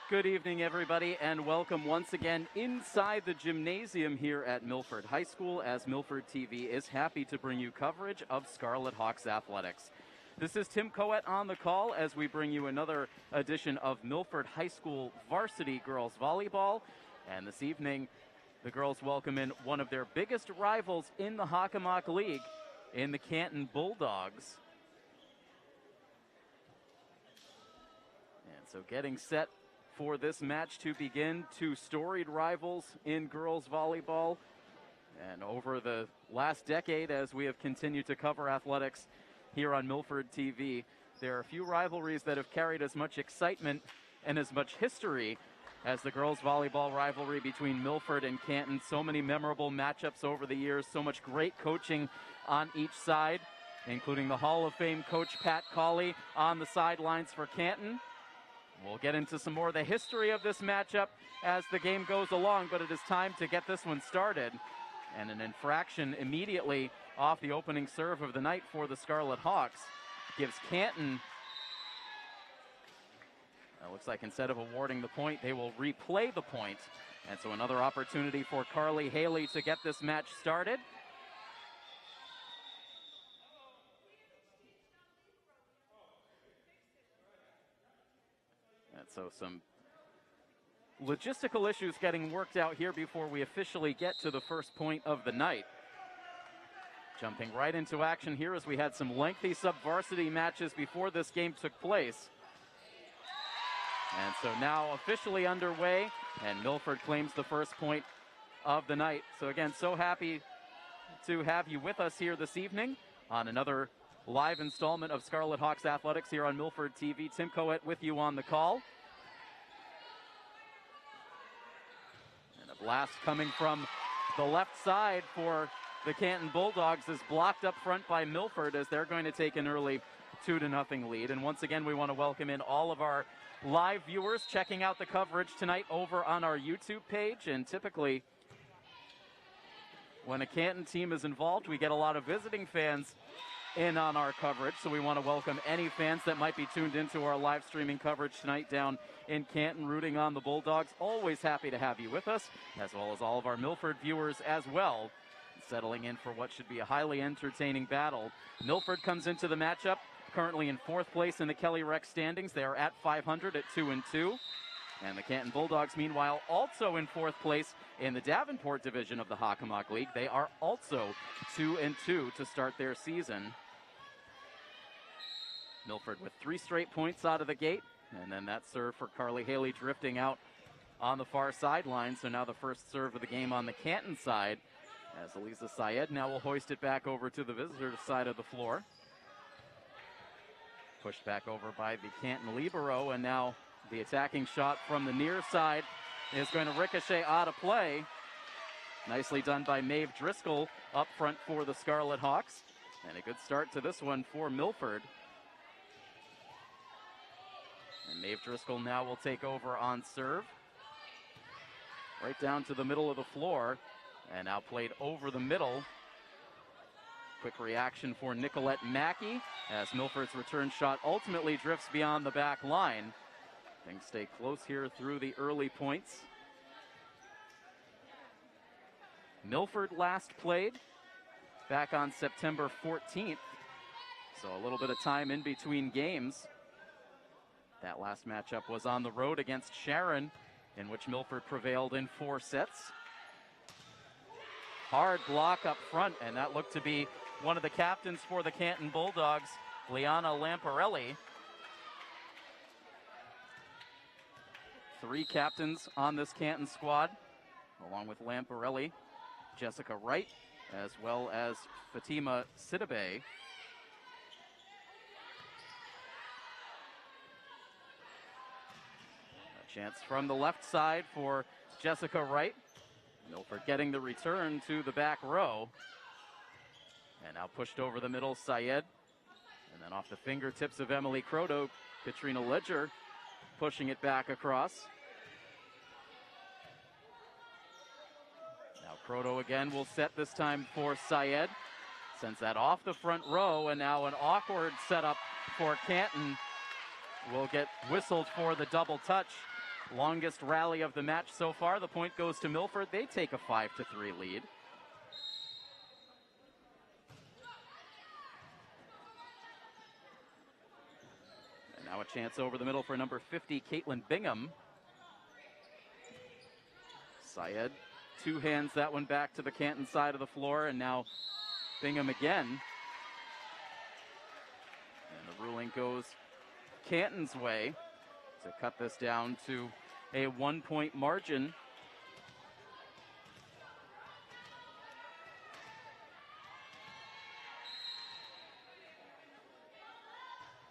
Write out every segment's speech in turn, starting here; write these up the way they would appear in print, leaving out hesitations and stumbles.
Good evening, everybody, and welcome once again inside the gymnasium here at Milford High School, as Milford TV is happy to bring you coverage of Scarlet Hawks athletics. This is Tim Coet on the call as we bring you another edition of Milford High School varsity girls volleyball. And this evening, the girls welcome in one of their biggest rivals in the Hockomock League, in the Canton Bulldogs. And so getting set for this match to begin, two storied rivals in girls volleyball. And over the last decade, as we have continued to cover athletics here on Milford TV, there are a few rivalries that have carried as much excitement and as much history as the girls volleyball rivalry between Milford and Canton. So many memorable matchups over the years, so much great coaching on each side, including the Hall of Fame coach Pat Cawley on the sidelines for Canton. We'll get into some more of the history of this matchup as the game goes along, but it is time to get this one started. And an infraction immediately off the opening serve of the night for the Scarlet Hawks gives Canton, it looks like instead of awarding the point, they will replay the point. And so another opportunity for Carly Haley to get this match started. So some logistical issues getting worked out here before we officially get to the first point of the night. Jumping right into action here as we had some lengthy sub-varsity matches before this game took place. And so now officially underway, and Milford claims the first point of the night. So again, so happy to have you with us here this evening on another live installment of Scarlet Hawks Athletics here on Milford TV. Tim Coet with you on the call. Blast coming from the left side for the Canton Bulldogs is blocked up front by Milford as they're going to take an early 2-0 lead. And once again, we want to welcome in all of our live viewers checking out the coverage tonight over on our YouTube page. And typically, when a Canton team is involved, we get a lot of visiting fans in on our coverage, so we want to welcome any fans that might be tuned into our live streaming coverage tonight down in Canton rooting on the Bulldogs. Always happy to have you with us, as well as all of our Milford viewers as well, settling in for what should be a highly entertaining battle. Milford comes into the matchup currently in fourth place in the Kelly Rex standings. They are at 500 at 2-2. And the Canton Bulldogs, meanwhile, also in fourth place in the Davenport division of the Hockomock League. They are also 2-2 to start their season. Milford with 3 straight points out of the gate, and then that serve for Carly Haley drifting out on the far sideline. So now the first serve of the game on the Canton side, as Elisa Syed now will hoist it back over to the visitor side of the floor. Pushed back over by the Canton libero, and now the attacking shot from the near side is going to ricochet out of play. Nicely done by Maeve Driscoll up front for the Scarlet Hawks. And a good start to this one for Milford. And Maeve Driscoll now will take over on serve. Right down to the middle of the floor. And now played over the middle. Quick reaction for Nicolette Mackey as Milford's return shot ultimately drifts beyond the back line. Things stay close here through the early points. Milford last played back on September 14th. So a little bit of time in between games. That last matchup was on the road against Sharon, in which Milford prevailed in 4 sets. Hard block up front, and that looked to be one of the captains for the Canton Bulldogs, Liana Lamparelli. 3 captains on this Canton squad, along with Lamparelli, Jessica Wright, as well as Fatima Sidibe. A chance from the left side for Jessica Wright. Milford getting the return to the back row. And now pushed over the middle, Syed. And then off the fingertips of Emily Croto, Katrina Ledger pushing it back across. Now Croto again will set this time for Syed. Sends that off the front row, and now an awkward setup for Canton. Will get whistled for the double touch longest rally of the match so far. The point goes to Milford. They take a 5-3 lead. And now a chance over the middle for number 50, Caitlin Bingham. Syed two-hands that one back to the Canton side of the floor, and now Bingham again. And the ruling goes Canton's way to cut this down to a 1-point margin.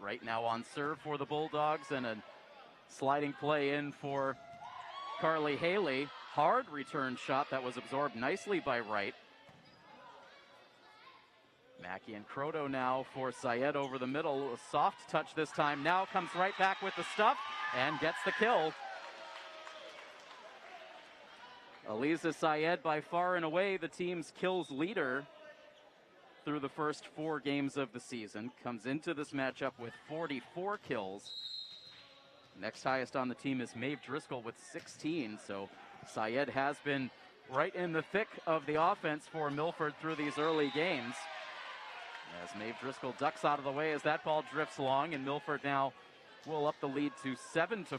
Right now on serve for the Bulldogs, and a sliding play in for Carly Haley. Hard return shot that was absorbed nicely by Wright. Mackey and Croto now for Syed over the middle. A soft touch this time. Now comes right back with the stuff and gets the kill. Aliza Syed, by far and away the team's kills leader through the first 4 games of the season, comes into this matchup with 44 kills. Next highest on the team is Maeve Driscoll with 16, so Syed has been right in the thick of the offense for Milford through these early games. As Maeve Driscoll ducks out of the way as that ball drifts long, and Milford now will up the lead to 7-4.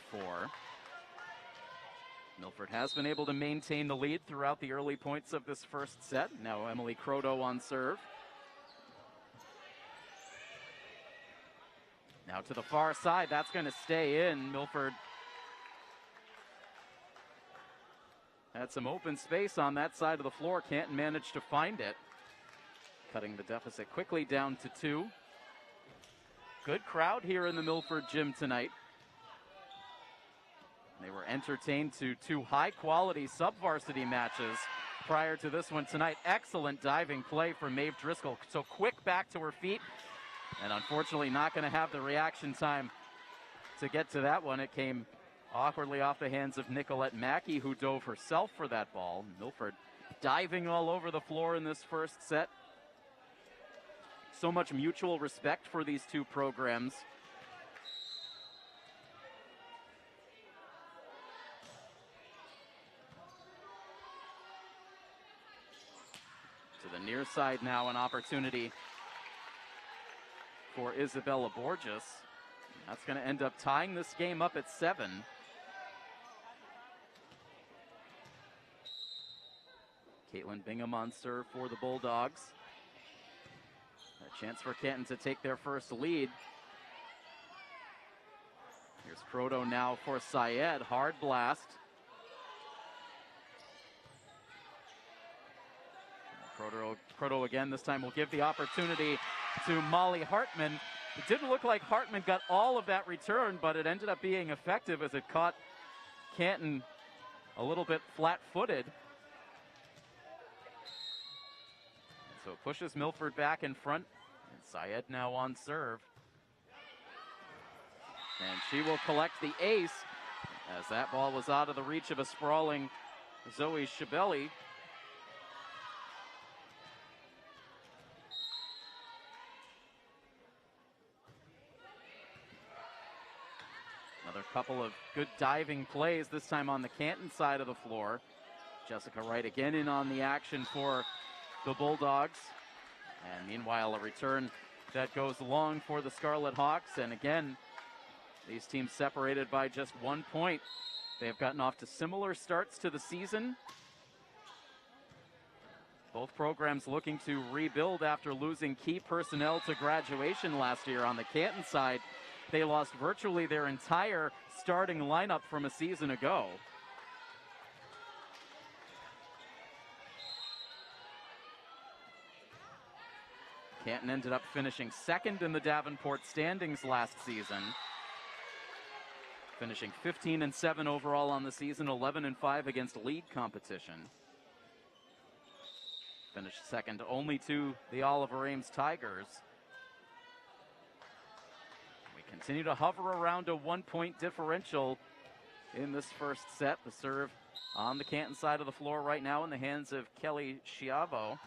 Milford has been able to maintain the lead throughout the early points of this first set. Now Emily Croto on serve. Now to the far side, that's going to stay in. Milford had some open space on that side of the floor. Canton managed to find it, cutting the deficit quickly down to 2. Good crowd here in the Milford gym tonight. They were entertained to 2 high-quality sub-varsity matches prior to this one tonight. Excellent diving play from Maeve Driscoll. So quick back to her feet, and unfortunately not going to have the reaction time to get to that one. It came awkwardly off the hands of Nicolette Mackey, who dove herself for that ball. Milford diving all over the floor in this first set. So much mutual respect for these 2 programs. To the near side now, an opportunity for Isabella Borges. That's going to end up tying this game up at 7. Caitlin Bingham on serve for the Bulldogs. A chance for Canton to take their first lead. Here's Croto now for Syed. Hard blast. Croto again. This time will give the opportunity to Molly Hartman. It didn't look like Hartman got all of that return, but it ended up being effective as it caught Canton a little bit flat-footed. So it pushes Milford back in front, and Syed now on serve. And she will collect the ace, as that ball was out of the reach of a sprawling Zoe Shabeli. Another couple of good diving plays, this time on the Canton side of the floor. Jessica Wright again in on the action for the Bulldogs. And meanwhile, a return that goes long for the Scarlet Hawks. And again, these teams separated by just 1 point. They have gotten off to similar starts to the season. Both programs looking to rebuild after losing key personnel to graduation last year. On the Canton side, they lost virtually their entire starting lineup from a season ago. Canton ended up finishing second in the Davenport standings last season, finishing 15-7 overall on the season, 11-5 against league competition. Finished second only to the Oliver Ames Tigers. We continue to hover around a 1-point differential in this first set. The serve on the Canton side of the floor right now in the hands of Kelly Schiavo.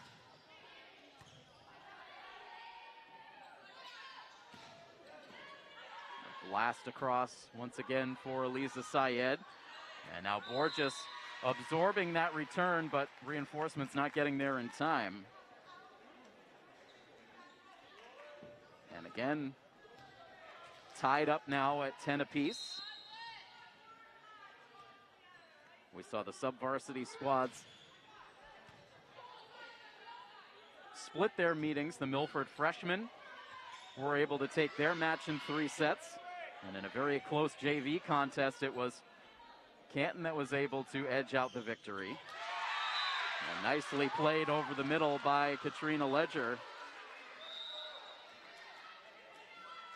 Blast across once again for Aliza Syed. And now Borges absorbing that return, but reinforcements not getting there in time. And again, tied up now at 10 apiece. We saw the sub-varsity squads split their meetings. The Milford freshmen were able to take their match in 3 sets. And in a very close JV contest, it was Canton that was able to edge out the victory. And nicely played over the middle by Katrina Ledger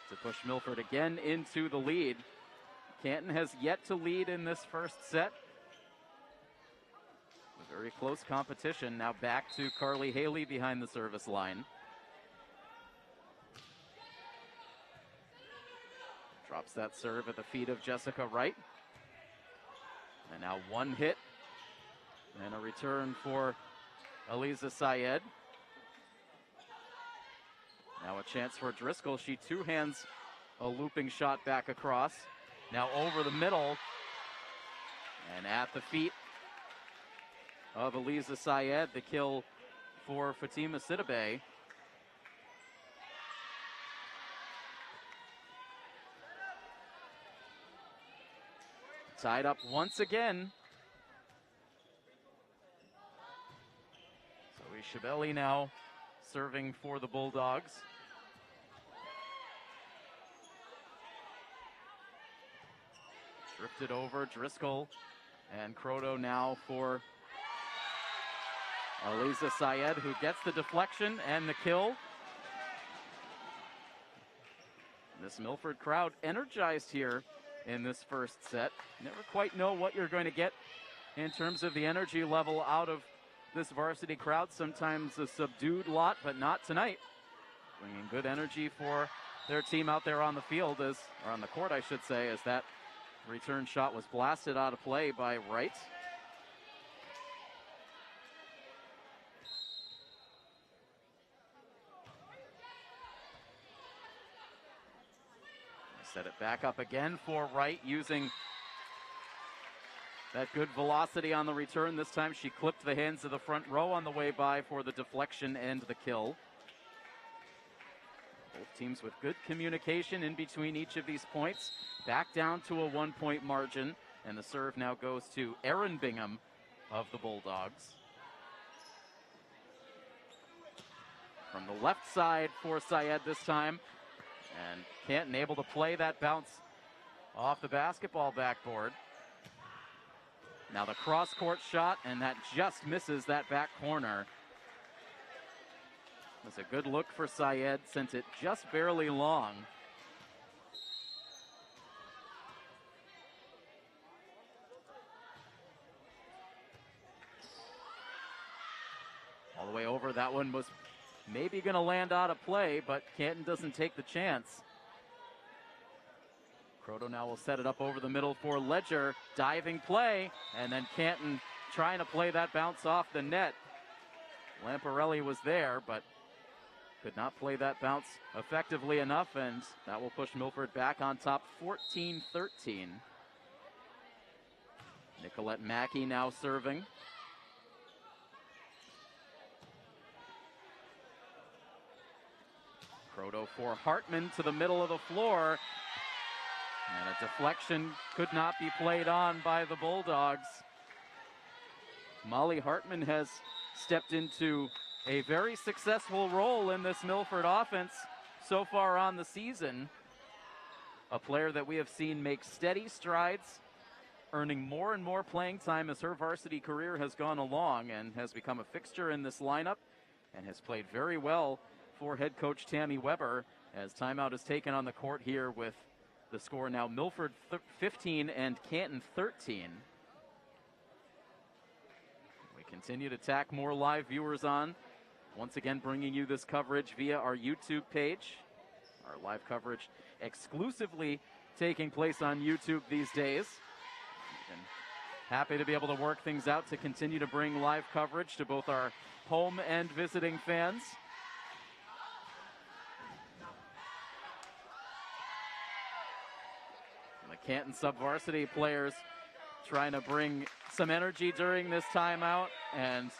to push Milford again into the lead. Canton has yet to lead in this first set. A very close competition. Now back to Carly Haley behind the service line. Drops that serve at the feet of Jessica Wright. And now one hit and a return for Aliza Syed. Now a chance for Driscoll. She two-hands a looping shot back across. Now over the middle and at the feet of Aliza Syed. The kill for Fatima Sidibe. Tied up once again. Zoe Schiavelli now serving for the Bulldogs. Drifted over, Driscoll and Croto now for Aliza Syed, who gets the deflection and the kill. This Milford crowd energized here in this first set. Never quite know what you're going to get in terms of the energy level out of this varsity crowd. Sometimes a subdued lot, but not tonight. Bringing good energy for their team out there on the field, or on the court, I should say, as that return shot was blasted out of play by Wright. Set it back up again for Wright, using that good velocity on the return. This time she clipped the hands of the front row on the way by for the deflection and the kill. Both teams with good communication in between each of these points. Back down to a 1-point margin, and the serve now goes to Erin Bingham of the Bulldogs. From the left side for Syed this time. And Canton able to play that bounce off the basketball backboard. Now the cross-court shot, and that just misses that back corner. It was a good look for Syed, sent it just barely long. All the way over, that one was maybe going to land out of play, but Canton doesn't take the chance. Croto now will set it up over the middle for Ledger. Diving play, and then Canton trying to play that bounce off the net. Lamparelli was there, but could not play that bounce effectively enough, and that will push Milford back on top 14-13. Nicolette Mackey now serving. Croto for Hartman to the middle of the floor. And a deflection could not be played on by the Bulldogs. Molly Hartman has stepped into a very successful role in this Milford offense so far on the season. A player that we have seen make steady strides, earning more and more playing time as her varsity career has gone along, and has become a fixture in this lineup and has played very well for head coach Tammy Weber, as timeout is taken on the court here with the score now Milford 15 and Canton 13. We continue to tack more live viewers on. Once again, bringing you this coverage via our YouTube page. Our live coverage exclusively taking place on YouTube these days. And happy to be able to work things out to continue to bring live coverage to both our home and visiting fans. The Canton sub-varsity players trying to bring some energy during this timeout, and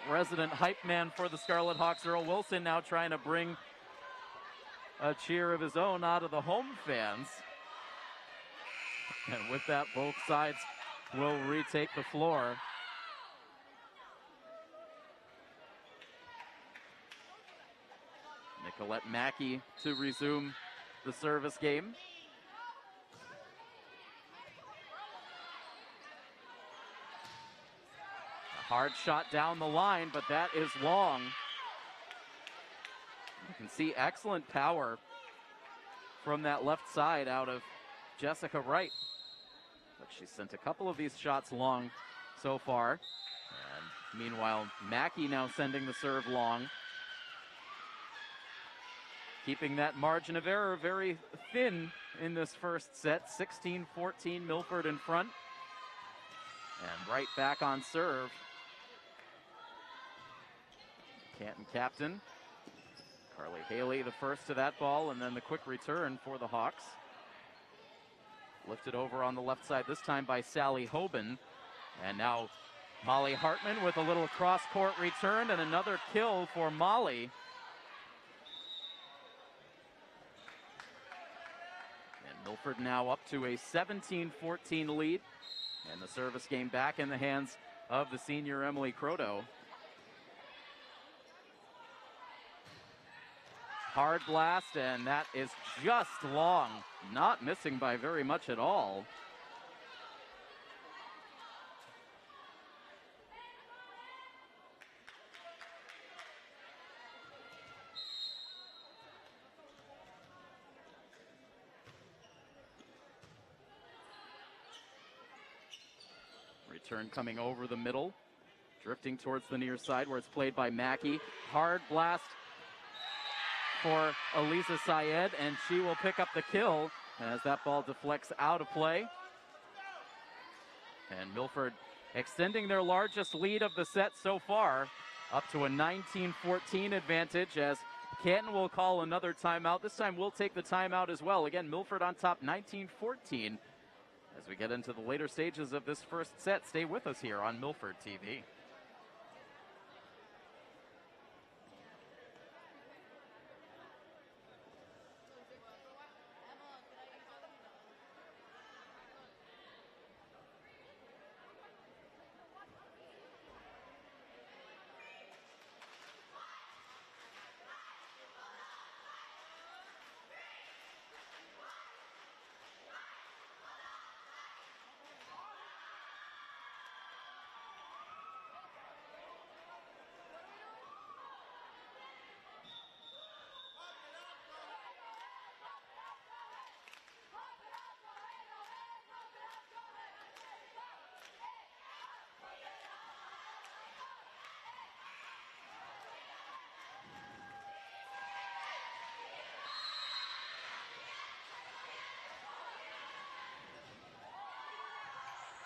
resident hype man for the Scarlet Hawks, Earl Wilson, now trying to bring a cheer of his own out of the home fans. And with that, both sides will retake the floor. Nicolette Mackey to resume the service game. A hard shot down the line, but that is long. You can see excellent power from that left side out of Jessica Wright. But she sent a couple of these shots long so far. And meanwhile, Mackey now sending the serve long. Keeping that margin of error very thin in this first set. 16-14, Milford in front. And right back on serve. Canton captain. Carly Haley the first to that ball, and then the quick return for the Hawks. Lifted over on the left side, this time by Sally Hoban. And now Molly Hartman with a little cross-court return, and another kill for Molly. And Milford now up to a 17-14 lead. And the service game back in the hands of the senior Emily Croteau. Hard blast, and that is just long. Not missing by very much at all. Return coming over the middle, drifting towards the near side where it's played by Mackey. Hard blast for Elisa Syed, and she will pick up the kill as that ball deflects out of play. And Milford extending their largest lead of the set so far, up to a 19-14 advantage, as Canton will call another timeout. This time we'll take the timeout as well. Again, Milford on top 19-14. As we get into the later stages of this first set, stay with us here on Milford TV.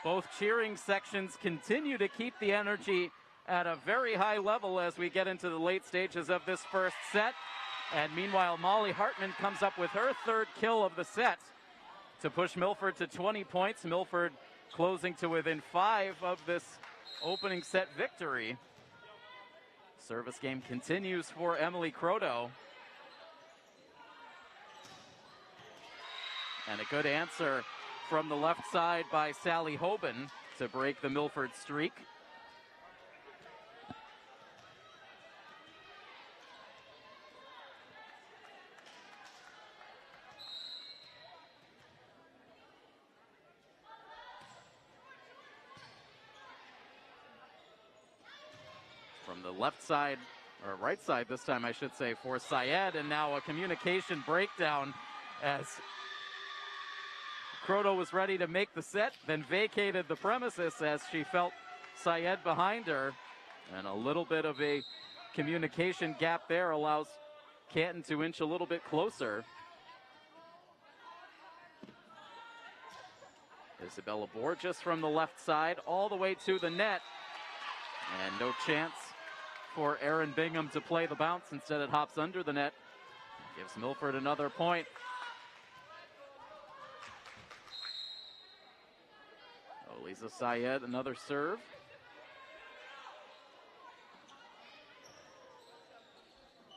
Both cheering sections continue to keep the energy at a very high level as we get into the late stages of this first set. And meanwhile, Molly Hartman comes up with her third kill of the set to push Milford to 20 points. Milford closing to within 5 of this opening set victory. Service game continues for Emily Croteau. And a good answer from the left side by Sally Hoban to break the Milford streak. From the left side, or right side this time I should say, for Syed, and now a communication breakdown as Croteau was ready to make the set, then vacated the premises as she felt Syed behind her. And a little bit of a communication gap there allows Canton to inch a little bit closer. Isabella Borges from the left side all the way to the net. And no chance for Erin Bingham to play the bounce. Instead it hops under the net. Gives Milford another point. Lisa Syed, another serve.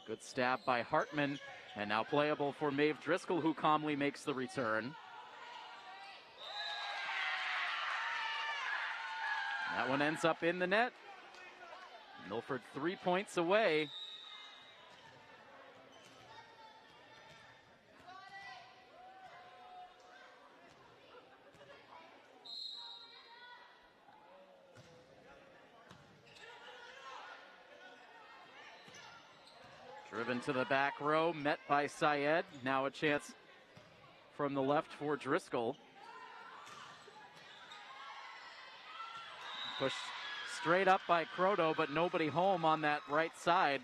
Good stab by Hartman, and now playable for Maeve Driscoll, who calmly makes the return. That one ends up in the net. Milford 3 points away. Driven to the back row, met by Syed. Now a chance from the left for Driscoll. Pushed straight up by Croto, but nobody home on that right side.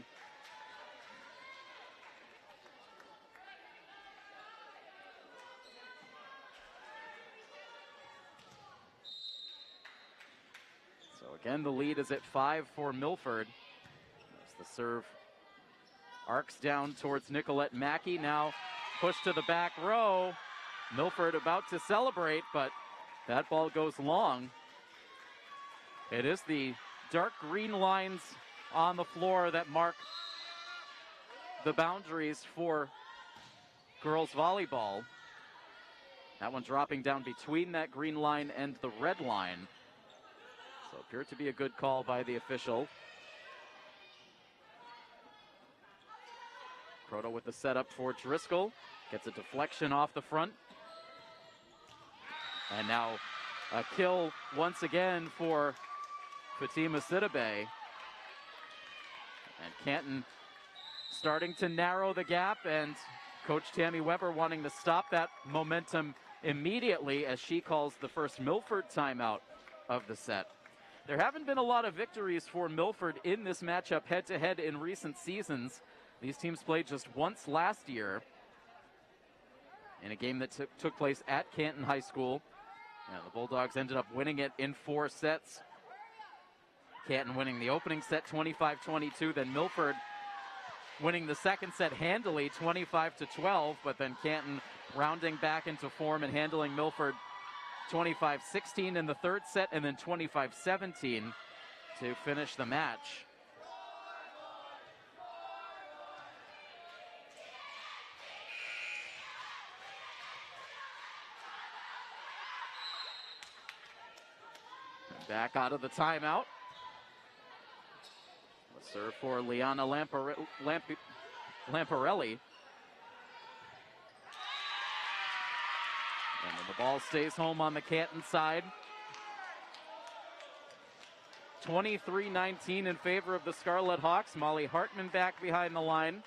So again, the lead is at 5 for Milford. As the serve arcs down towards Nicolette Mackey. Now push to the back row. Milford about to celebrate, but that ball goes long. It is the dark green lines on the floor that mark the boundaries for girls volleyball. That one dropping down between that green line and the red line. So appeared to be a good call by the official. Croto with the setup for Driscoll. Gets a deflection off the front. And now a kill once again for Fatima Sidibe. And Canton starting to narrow the gap, and Coach Tammy Weber wanting to stop that momentum immediately as she calls the first Milford timeout of the set. There haven't been a lot of victories for Milford in this matchup head-to-head in recent seasons. These teams played just once last year in a game that took place at Canton High School. And the Bulldogs ended up winning it in 4 sets. Canton winning the opening set 25-22, then Milford winning the second set handily 25-12, but then Canton rounding back into form and handling Milford 25-16 in the third set, and then 25-17 to finish the match. Back out of the timeout. A serve for Liana Lamparelli. And then the ball stays home on the Canton side. 23-19 in favor of the Scarlet Hawks. Molly Hartman back behind the line.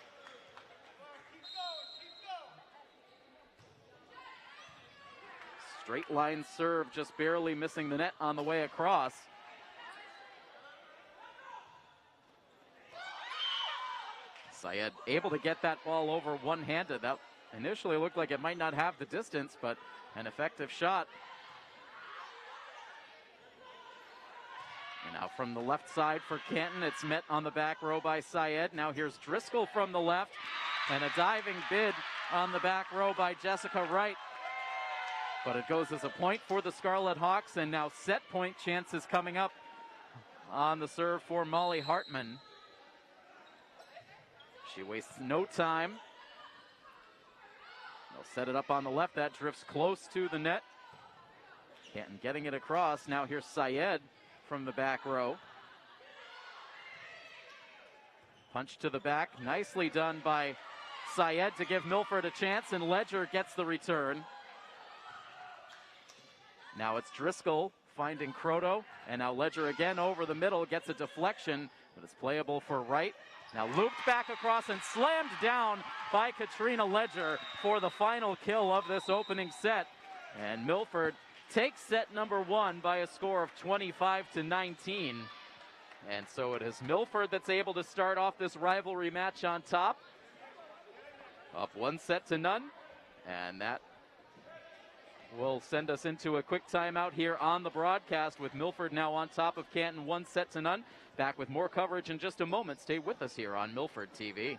Straight line serve, just barely missing the net on the way across. Syed able to get that ball over one-handed. That initially looked like it might not have the distance, but an effective shot. And now from the left side for Canton, it's met on the back row by Syed. Now here's Driscoll from the left, and a diving bid on the back row by Jessica Wright. But it goes as a point for the Scarlet Hawks, and now set point chances coming up on the serve for Molly Hartman. She wastes no time. They'll set it up on the left. That drifts close to the net. Canton getting it across. Now here's Syed from the back row. Punch to the back. Nicely done by Syed to give Milford a chance, and Ledger gets the return. Now it's Driscoll finding Croto, and now Ledger again over the middle, gets a deflection, but it's playable for Wright. Now looped back across and slammed down by Katrina Ledger for the final kill of this opening set. And Milford takes set number 1 by a score of 25-19. And so it is Milford that's able to start off this rivalry match on top. Up 1-0, and that will send us into a quick timeout here on the broadcast, with Milford now on top of Canton 1-0. Back with more coverage in just a moment. Stay with us here on Milford TV.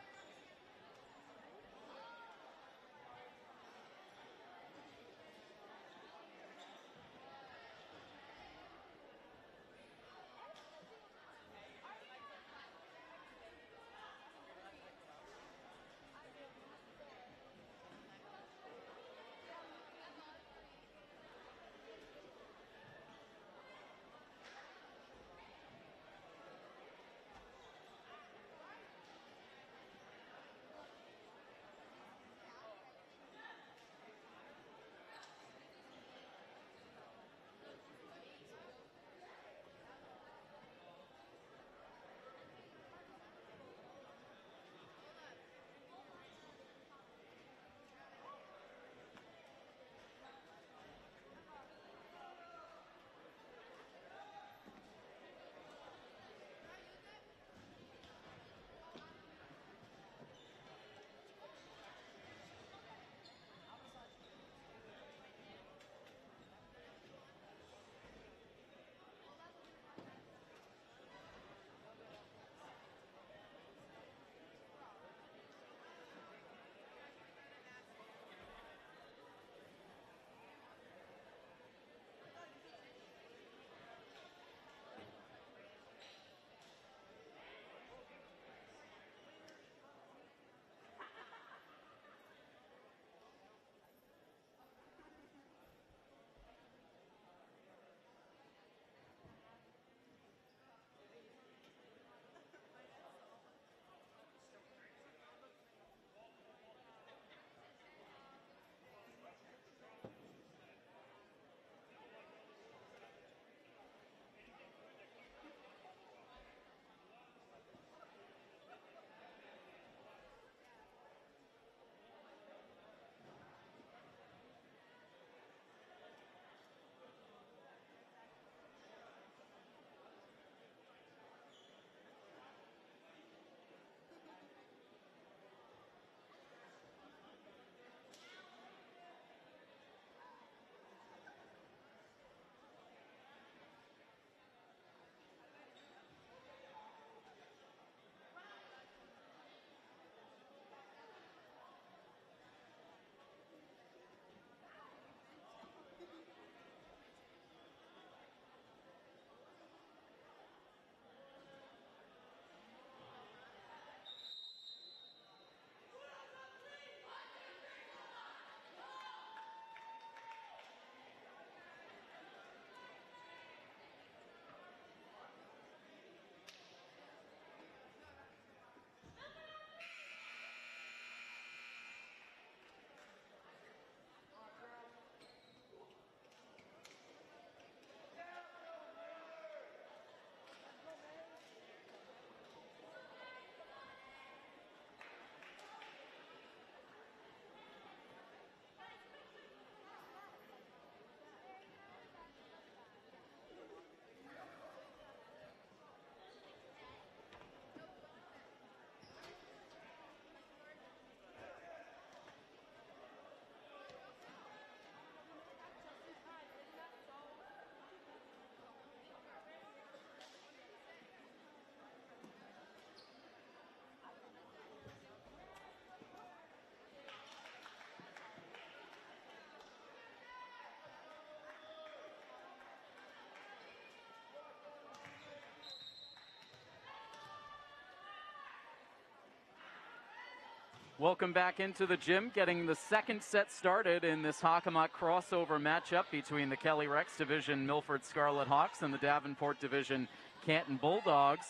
Welcome back into the gym, getting the second set started in this Hockomock crossover matchup between the Kelly Rex Division Milford Scarlet Hawks and the Davenport Division Canton Bulldogs.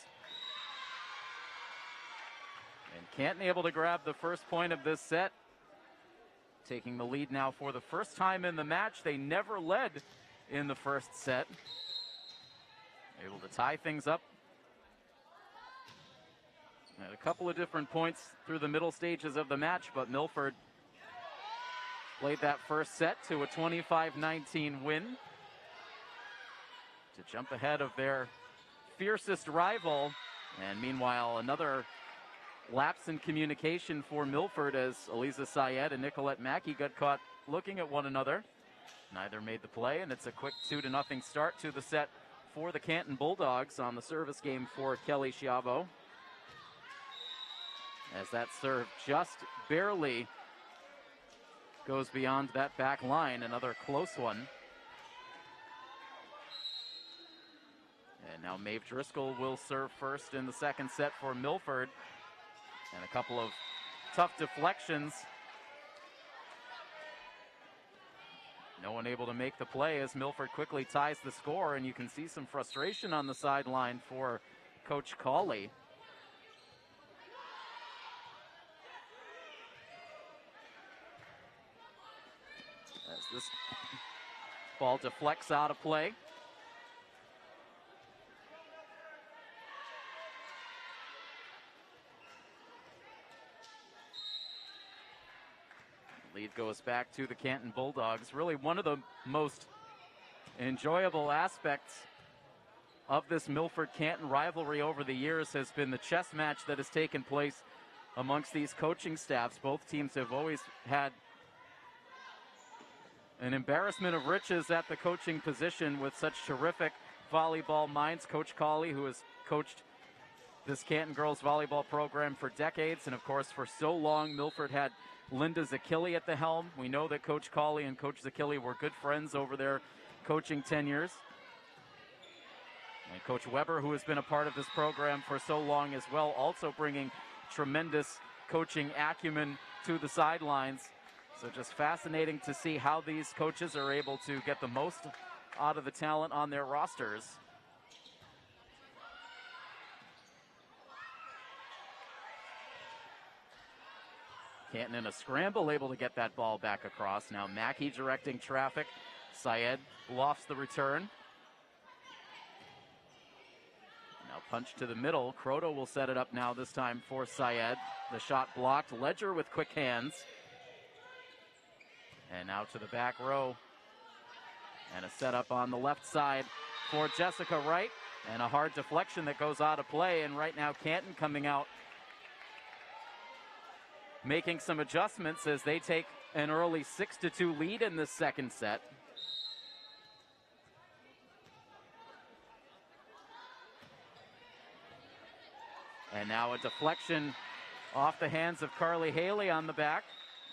And Canton able to grab the first point of this set, taking the lead now for the first time in the match. They never led in the first set. Able to tie things up. At a couple of different points through the middle stages of the match, but Milford played that first set to a 25-19 win to jump ahead of their fiercest rival. And meanwhile, another lapse in communication for Milford as Eliza Syed and Nicolette Mackey got caught looking at one another. Neither made the play, and it's a quick 2-0 start to the set for the Canton Bulldogs on the service game for Kelly Schiavo. As that serve just barely goes beyond that back line, another close one. And now Maeve Driscoll will serve first in the second set for Milford. And a couple of tough deflections. No one able to make the play as Milford quickly ties the score, and you can see some frustration on the sideline for Coach Cawley. As this ball deflects out of play. Lead goes back to the Canton Bulldogs. Really one of the most enjoyable aspects of this Milford-Canton rivalry over the years has been the chess match that has taken place amongst these coaching staffs. Both teams have always had an embarrassment of riches at the coaching position with such terrific volleyball minds. Coach Cawley, who has coached this Canton girls volleyball program for decades, and of course for so long Milford had Linda Zakili at the helm. We know that Coach Cawley and Coach Zakili were good friends over their coaching tenures. And Coach Weber, who has been a part of this program for so long as well, also bringing tremendous coaching acumen to the sidelines. So just fascinating to see how these coaches are able to get the most out of the talent on their rosters. Canton in a scramble, able to get that ball back across. Now Mackey directing traffic. Syed lofts the return. Now punch to the middle. Croto will set it up now, this time for Syed. The shot blocked. Ledger with quick hands. And now to the back row. And a setup on the left side for Jessica Wright. And a hard deflection that goes out of play. And right now Canton coming out, making some adjustments as they take an early 6-2 lead in this second set. And now a deflection off the hands of Carly Haley on the back.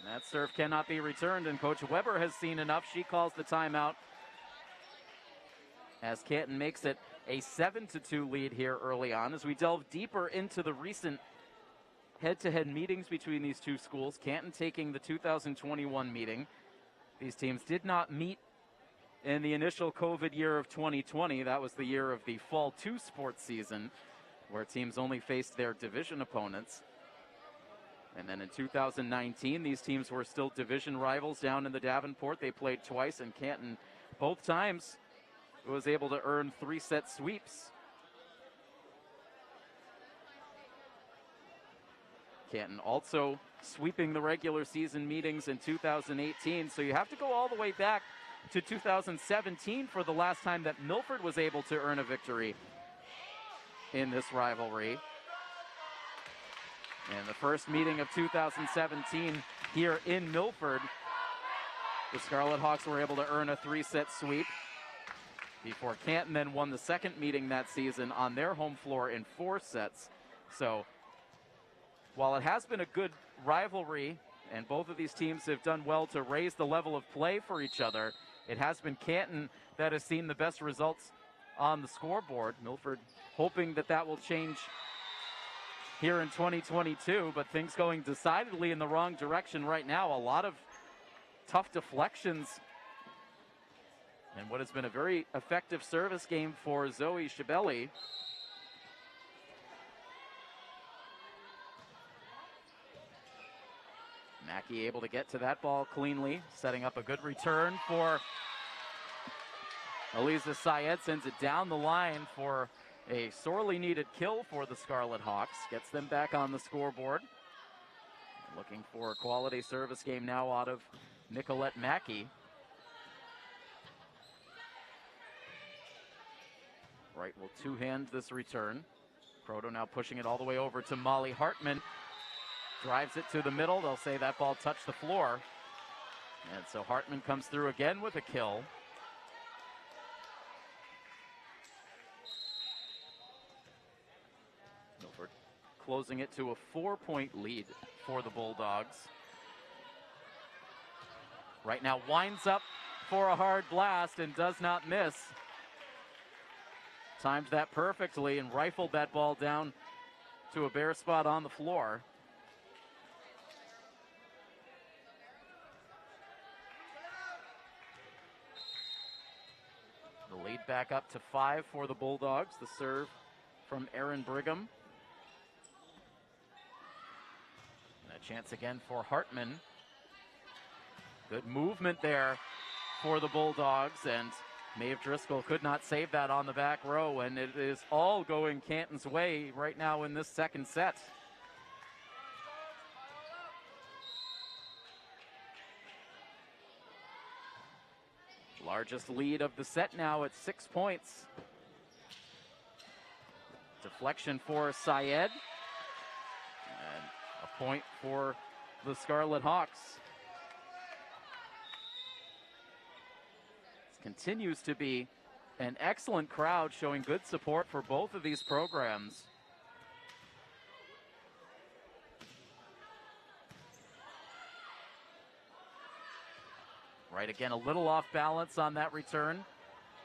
That serve cannot be returned, and Coach Weber has seen enough. She calls the timeout as Canton makes it a 7-2 lead here early on. As we delve deeper into the recent head-to-head meetings between these two schools, Canton taking the 2021 meeting. These teams did not meet in the initial COVID year of 2020. That was the year of the Fall 2 sports season, where teams only faced their division opponents. And then in 2019, these teams were still division rivals down in the Davenport. They played twice, and Canton both times was able to earn 3-set sweeps. Canton also sweeping the regular season meetings in 2018. So you have to go all the way back to 2017 for the last time that Milford was able to earn a victory in this rivalry. And the first meeting of 2017 here in Milford, the Scarlet Hawks were able to earn a 3-set sweep before Canton then won the second meeting that season on their home floor in 4 sets. So while it has been a good rivalry and both of these teams have done well to raise the level of play for each other, it has been Canton that has seen the best results on the scoreboard. Milford hoping that that will change here in 2022, but things going decidedly in the wrong direction right now. A lot of tough deflections and what has been a very effective service game for Zoe Shabeli. Mackey able to get to that ball cleanly, setting up a good return for Eliza Syed, sends it down the line for a sorely needed kill for the Scarlet Hawks, gets them back on the scoreboard. Looking for a quality service game now out of Nicolette Mackey. Wright will two-hand this return. Proto now pushing it all the way over to Molly Hartman. Drives it to the middle. They'll say that ball touched the floor. And so Hartman comes through again with a kill. Milford closing it to a 4-point lead for the Bulldogs. Right now winds up for a hard blast and does not miss. Timed that perfectly and rifled that ball down to a bare spot on the floor. The lead back up to 5 for the Bulldogs. The serve from Erin Brigham. And a chance again for Hartman. Good movement there for the Bulldogs, and Maeve Driscoll could not save that on the back row, and it is all going Canton's way right now in this second set. Largest lead of the set now at 6 points. Deflection for Syed, and a point for the Scarlet Hawks. Continues to be an excellent crowd showing good support for both of these programs. Right again, a little off balance on that return.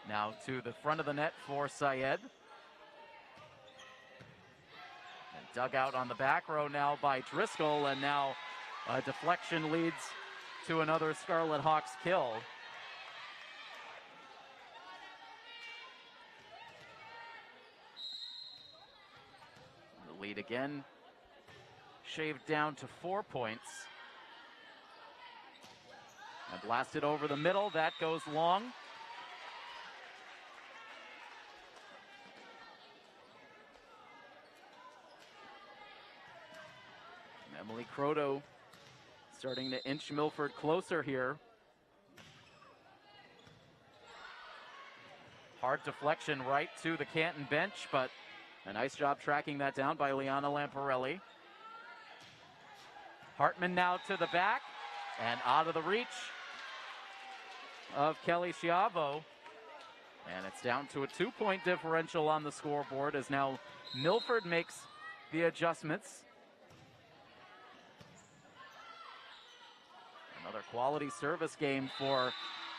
Now to the front of the net for Syed. And dug out on the back row now by Driscoll, and now a deflection leads to another Scarlet Hawks kill. Lead again shaved down to 4 points. And blasted over the middle. That goes long. And Emily Croto starting to inch Milford closer here. Hard deflection right to the Canton bench, but a nice job tracking that down by Liana Lamparelli. Hartman now to the back and out of the reach of Kelly Schiavo. And it's down to a 2-point differential on the scoreboard as now Milford makes the adjustments. Another quality service game for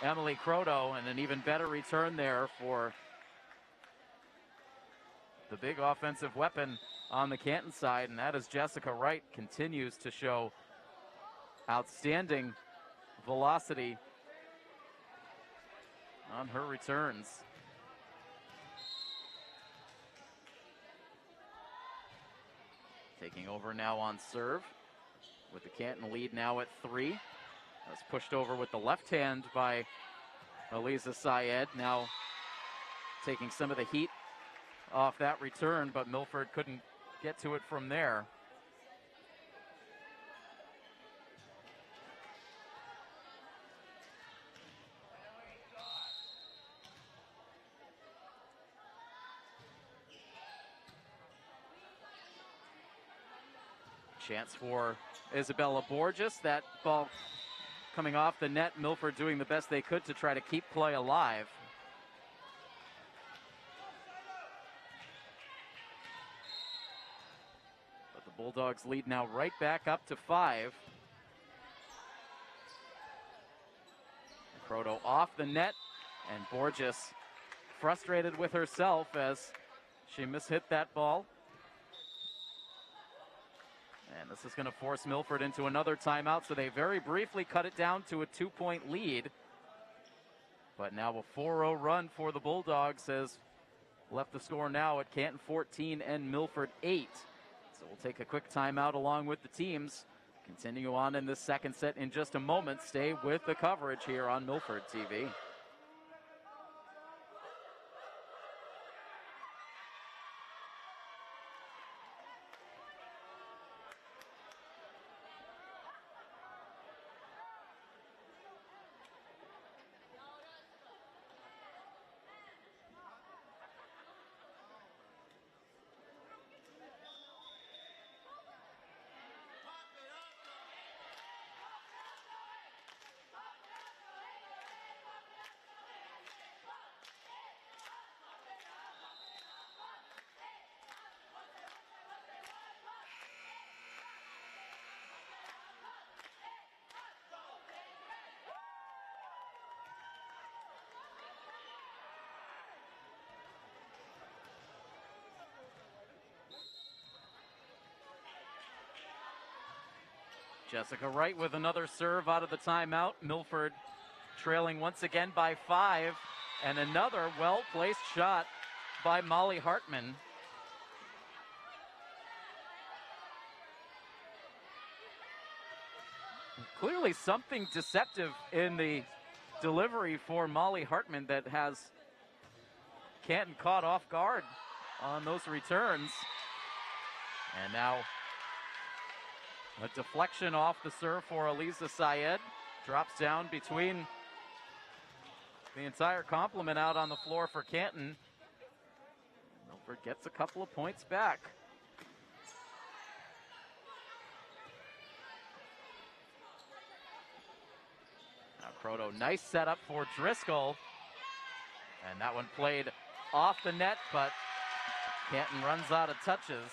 Emily Croto, and an even better return there for the big offensive weapon on the Canton side, and that is Jessica Wright. Continues to show outstanding velocity on her returns. Taking over now on serve with the Canton lead now at 3. That's pushed over with the left hand by Eliza Syed. Now taking some of the heat off that return, but Milford couldn't get to it from there. Chance for Isabella Borges. That ball coming off the net. Milford doing the best they could to try to keep play alive. But the Bulldogs lead now right back up to 5. Croto off the net, and Borges frustrated with herself as she mishit that ball. And this is going to force Milford into another timeout, so they very briefly cut it down to a 2-point lead. But now a 4-0 run for the Bulldogs has left the score now at Canton 14 and Milford 8. So we'll take a quick timeout along with the teams. Continue on in this second set in just a moment. Stay with the coverage here on Milford TV. Jessica Wright with another serve out of the timeout. Milford trailing once again by 5. And another well-placed shot by Molly Hartman. Clearly something deceptive in the delivery for Molly Hartman that has Canton caught off guard on those returns. And now a deflection off the serve for Aliza Syed. Drops down between the entire complement out on the floor for Canton. Milford gets a couple of points back. Now Croto, nice setup for Driscoll. And that one played off the net, but Canton runs out of touches.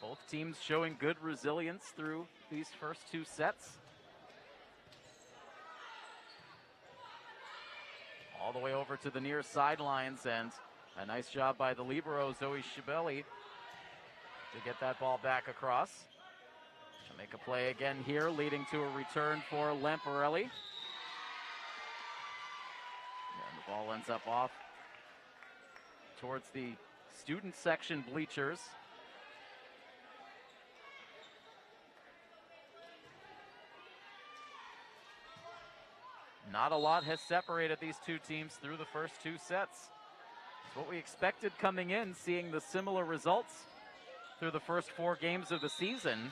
Both teams showing good resilience through these first two sets. All the way over to the near sidelines, and a nice job by the libero, Zoe Shibeli, to get that ball back across. She'll make a play again here, leading to a return for Lamparelli. And the ball ends up off towards the student section bleachers. Not a lot has separated these two teams through the first two sets. It's what we expected coming in, seeing the similar results through the first 4 games of the season.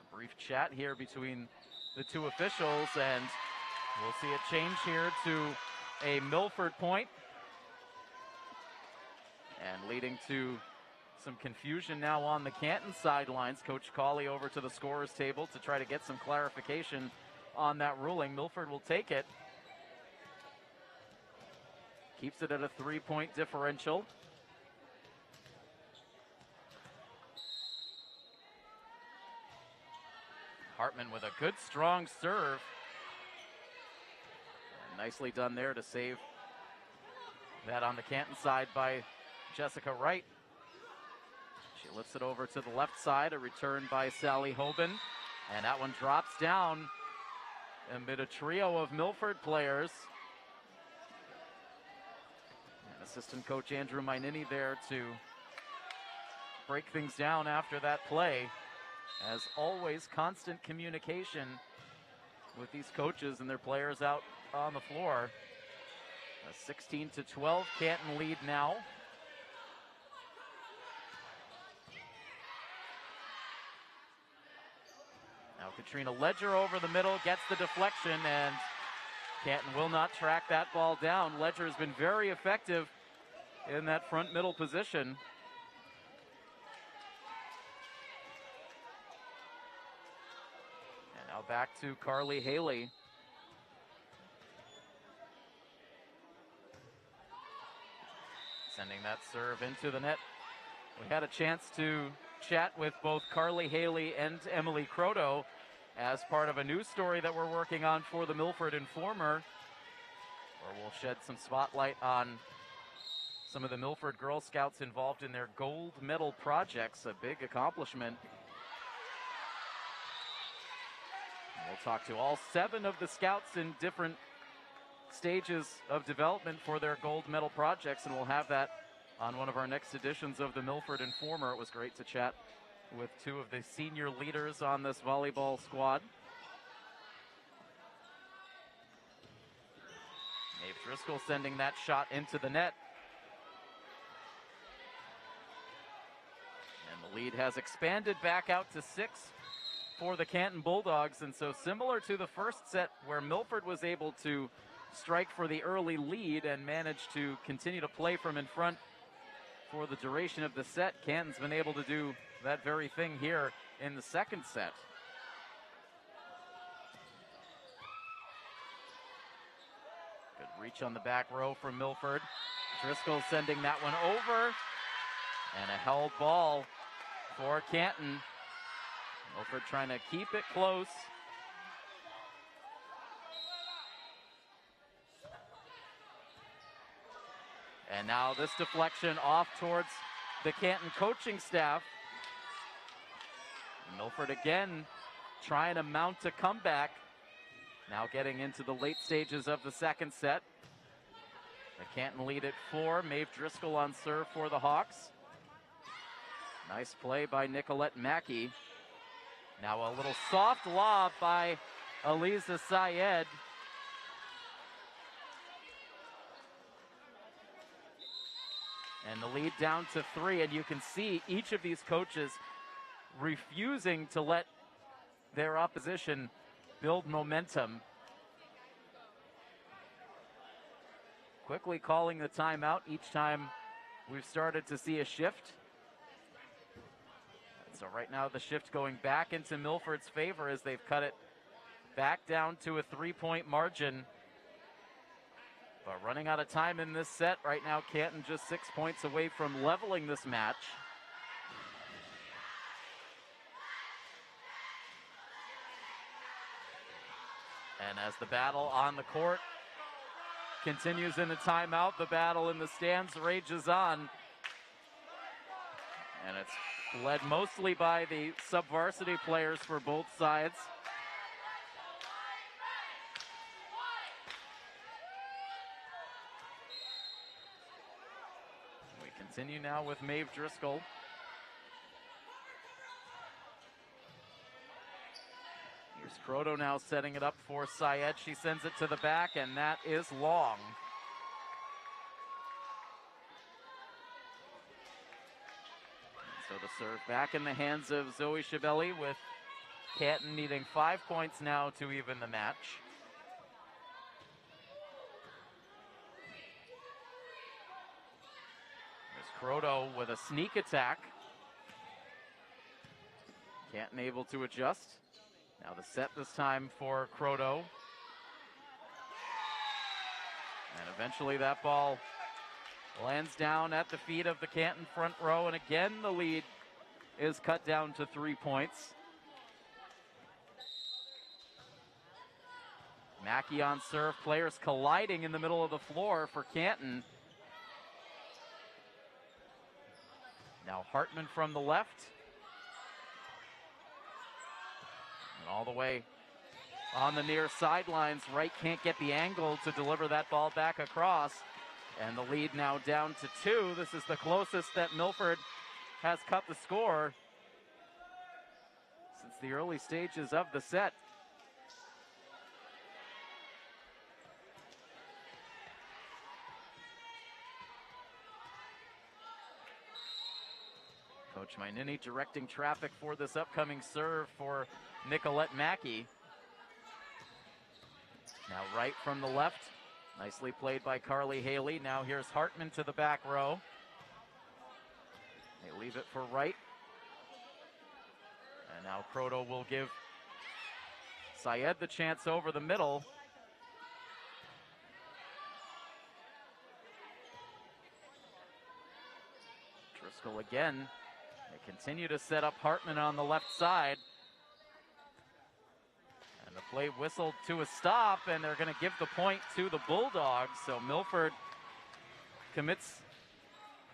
A brief chat here between the two officials, and we'll see a change here to a Milford point. And leading to some confusion now on the Canton sidelines. Coach Cawley over to the scorer's table to try to get some clarification on that ruling. Milford will take it. Keeps it at a 3-point differential. Hartman with a good strong serve. And nicely done there to save that on the Canton side by Jessica Wright. She lifts it over to the left side, a return by Sally Hoban. And that one drops down amid a trio of Milford players. And assistant coach Andrew Mainini there to break things down after that play. As always, constant communication with these coaches and their players out on the floor. A 16-12 Canton lead now. Now Katrina Ledger over the middle, gets the deflection, and Canton will not track that ball down. Ledger has been very effective in that front middle position. And now back to Carly Haley. sending that serve into the net. We had a chance to chat with both Carly Haley and Emily Croto as part of a news story that we're working on for the Milford Informer, where we'll shed some spotlight on some of the Milford Girl Scouts involved in their gold medal projects, a big accomplishment. We'll talk to all 7 of the scouts in different stages of development for their gold medal projects, and we'll have that on one of our next editions of the Milford Informer. It was great to chat with 2 of the senior leaders on this volleyball squad. Maeve Driscoll sending that shot into the net. And the lead has expanded back out to 6 for the Canton Bulldogs. And so similar to the first set where Milford was able to strike for the early lead and managed to continue to play from in front for the duration of the set, Canton's been able to do that very thing here in the second set. Good reach on the back row from Milford. Driscoll sending that one over, and a held ball for Canton. Milford trying to keep it close. And now this deflection off towards the Canton coaching staff. Milford again trying to mount a comeback. Now getting into the late stages of the second set. The Canton lead at 4. Maeve Driscoll on serve for the Hawks. Nice play by Nicolette Mackey. Now a little soft lob by Aliza Syed. And the lead down to 3, and you can see each of these coaches refusing to let their opposition build momentum. Quickly calling the timeout each time we've started to see a shift. And so right now the shift going back into Milford's favor as they've cut it back down to a 3-point margin. But running out of time in this set right now, Canton just 6 points away from leveling this match. And as the battle on the court continues in the timeout, the battle in the stands rages on. And it's led mostly by the sub-varsity players for both sides. We continue now with Maeve Driscoll. Here's Croto now setting it up for Syed. She sends it to the back, and that is long. And so the serve back in the hands of Zoe Schiavelli, with Canton needing 5 points now to even the match. There's Croto with a sneak attack. Canton able to adjust. Now the set this time for Croto. And eventually that ball lands down at the feet of the Canton front row. And again, the lead is cut down to 3 points. Mackey on serve. Players colliding in the middle of the floor for Canton. Now Hartman from the left. And all the way on the near sidelines. Wright can't get the angle to deliver that ball back across. And the lead now down to 2. This is the closest that Milford has cut the score since the early stages of the set. Coach Mainini directing traffic for this upcoming serve for Nicolette Mackey. Now Wright from the left. Nicely played by Carly Haley. Now here's Hartman to the back row. They leave it for Wright. And now Croto will give Syed the chance over the middle. Driscoll again. They continue to set up Hartman on the left side. And the play whistled to a stop, and they're going to give the point to the Bulldogs. So Milford commits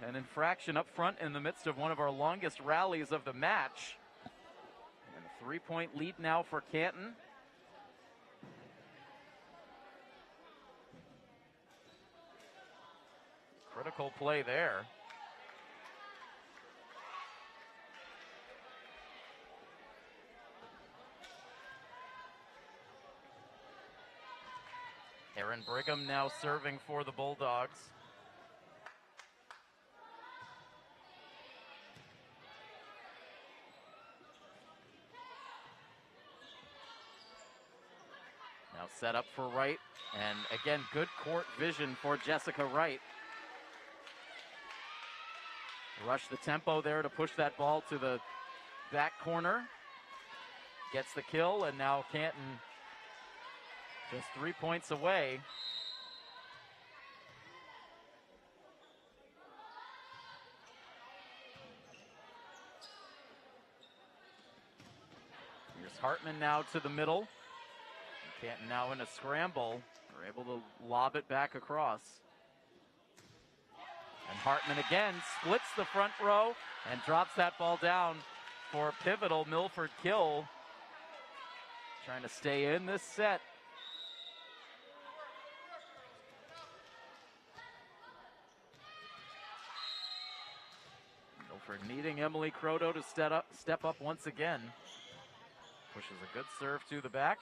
an infraction up front in the midst of one of our longest rallies of the match. And a 3-point lead now for Canton. Critical play there. Aaron Brigham now serving for the Bulldogs. Now set up for Wright, and again, good court vision for Jessica Wright. Rush the tempo there to push that ball to the back corner. Gets the kill, and now Canton just 3 points away. Here's Hartman now to the middle. Canton now in a scramble. They're able to lob it back across. And Hartman again splits the front row and drops that ball down for a pivotal Milford kill. Trying to stay in this set. Milford needing Emily Croto to step up once again. Pushes a good serve to the back.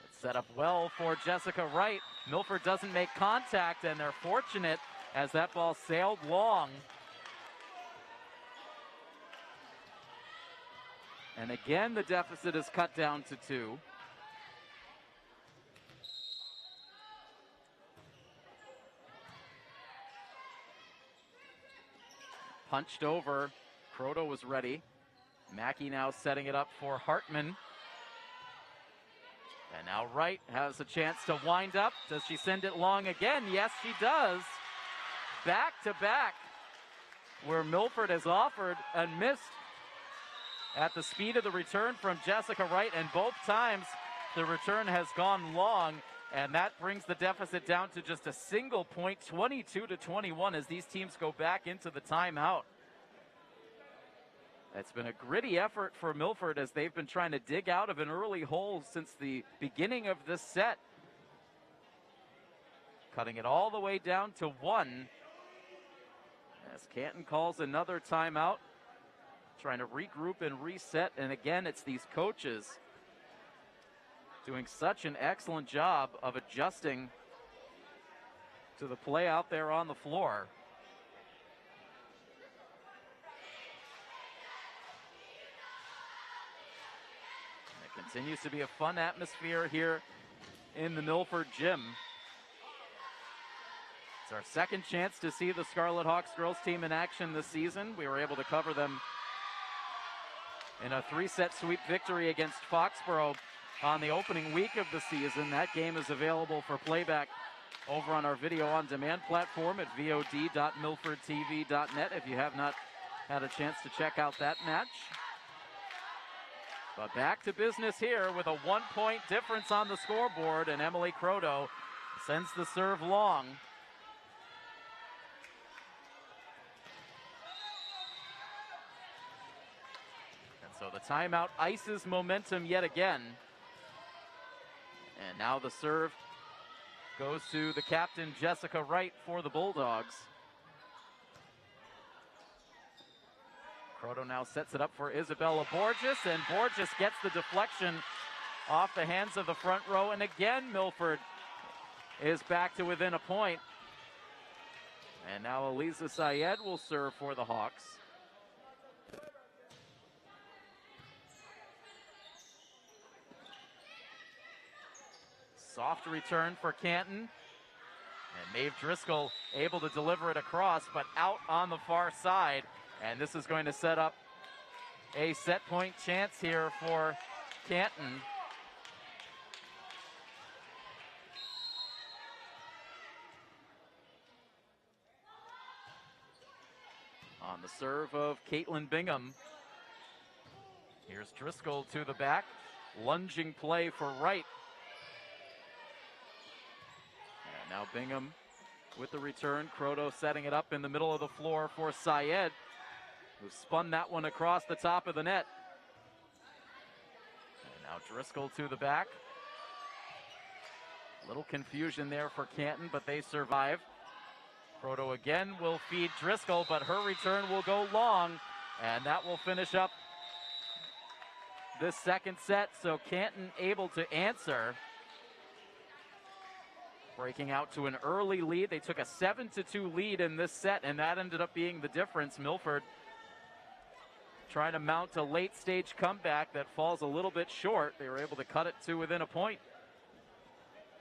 It's set up well for Jessica Wright. Milford doesn't make contact, and they're fortunate as that ball sailed long. And again, the deficit is cut down to 2. Punched over. Croto was ready. Mackey now setting it up for Hartman. And now Wright has a chance to wind up. Does she send it long again? Yes, she does. Back to back, where Milford has offered and missed at the speed of the return from Jessica Wright, and both times the return has gone long, and that brings the deficit down to just a single point, 22-21, as these teams go back into the timeout. It's been a gritty effort for Milford as they've been trying to dig out of an early hole since the beginning of this set. Cutting it all the way down to 1. As Canton calls another timeout, trying to regroup and reset. And again, it's these coaches doing such an excellent job of adjusting to the play out there on the floor. It continues to be a fun atmosphere here in the Milford gym. It's our second chance to see the Scarlet Hawks girls team in action this season. We were able to cover them in a 3-set sweep victory against Foxborough on the opening week of the season. That game is available for playback over on our video on demand platform at vod.milfordtv.net if you have not had a chance to check out that match. But back to business here with a 1-point difference on the scoreboard, and Emily Croto sends the serve long. So the timeout ices momentum yet again. And now the serve goes to the captain, Jessica Wright, for the Bulldogs. Croto now sets it up for Isabella Borges, and Borges gets the deflection off the hands of the front row. And again, Milford is back to within a point. And now Eliza Syed will serve for the Hawks. Soft return for Canton. And Maeve Driscoll able to deliver it across, but out on the far side. And this is going to set up a set point chance here for Canton. the serve of Caitlin Bingham. Here's Driscoll to the back. Lunging play for right. And now Bingham with the return. Croto setting it up in the middle of the floor for Syed, who spun that one across the top of the net. And now Driscoll to the back. Little confusion there for Canton, but they survive. Croto again will feed Driscoll, but her return will go long, and that will finish up this second set. So Canton able to answer, breaking out to an early lead. They took a 7-2 lead in this set, and that ended up being the difference. Milford trying to mount a late-stage comeback that falls a little bit short. They were able to cut it to within a point,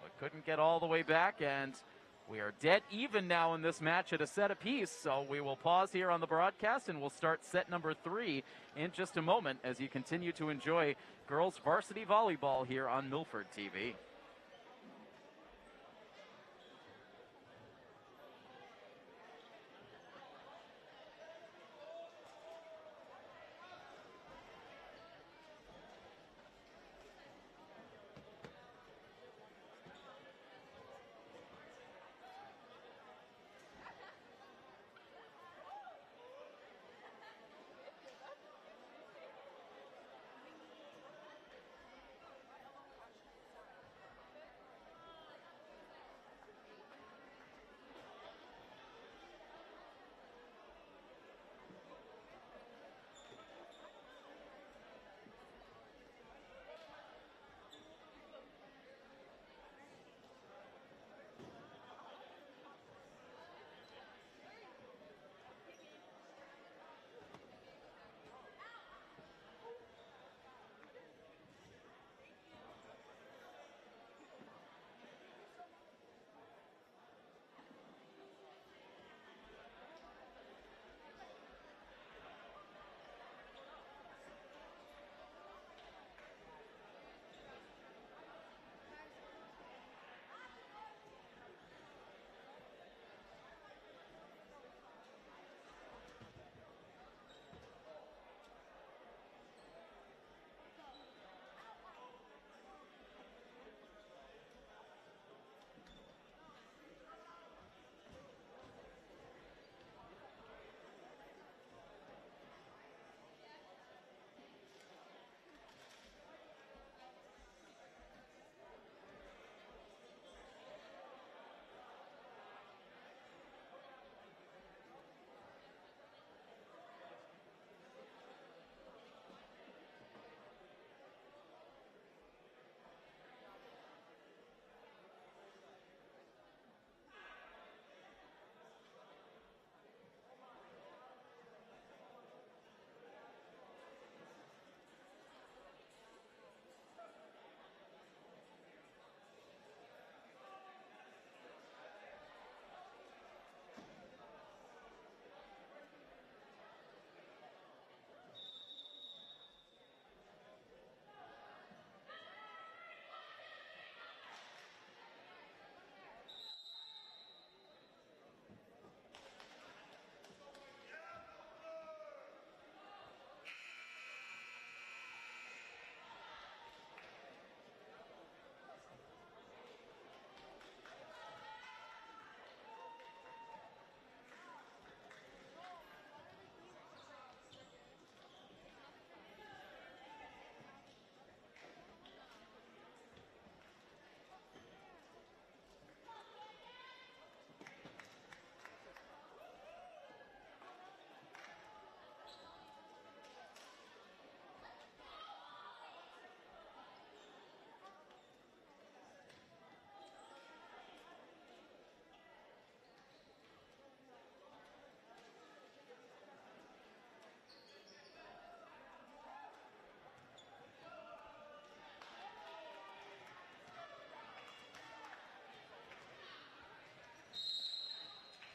but couldn't get all the way back, and we are dead even now in this match at a set apiece. So we will pause here on the broadcast, and we'll start set number 3 in just a moment as you continue to enjoy girls varsity volleyball here on Milford TV.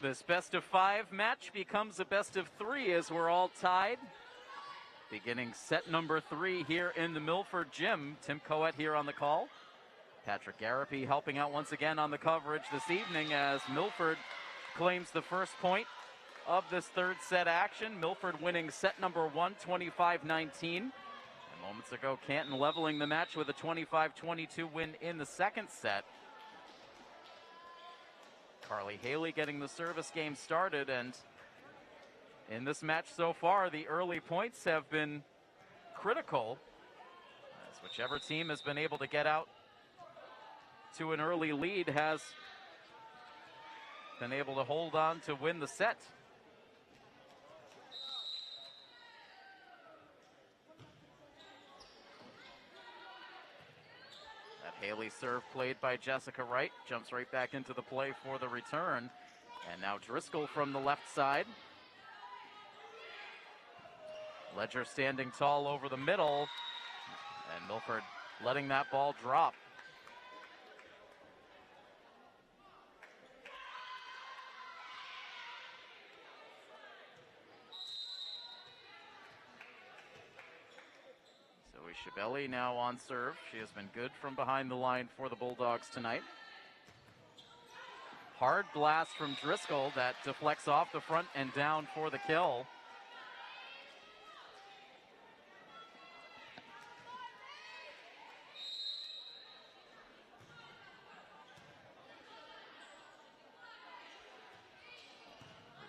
This best of 5 match becomes a best of 3 as we're all tied. Beginning set number 3 here in the Milford gym. Tim Coet here on the call. Patrick Garapi helping out once again on the coverage this evening as Milford claims the first point of this third set action. Milford winning set number 1, 25-19. And moments ago, Canton leveling the match with a 25-22 win in the second set. Carly Haley getting the service game started, and in this match so far, the early points have been critical, as whichever team has been able to get out to an early lead has been able to hold on to win the set. That Haley serve played by Jessica Wright jumps right back into the play for the return. And now Driscoll from the left side. Ledger standing tall over the middle, and Milford letting that ball drop. Zoe Schiavelli now on serve. She has been good from behind the line for the Bulldogs tonight. Hard blast from Driscoll that deflects off the front and down for the kill.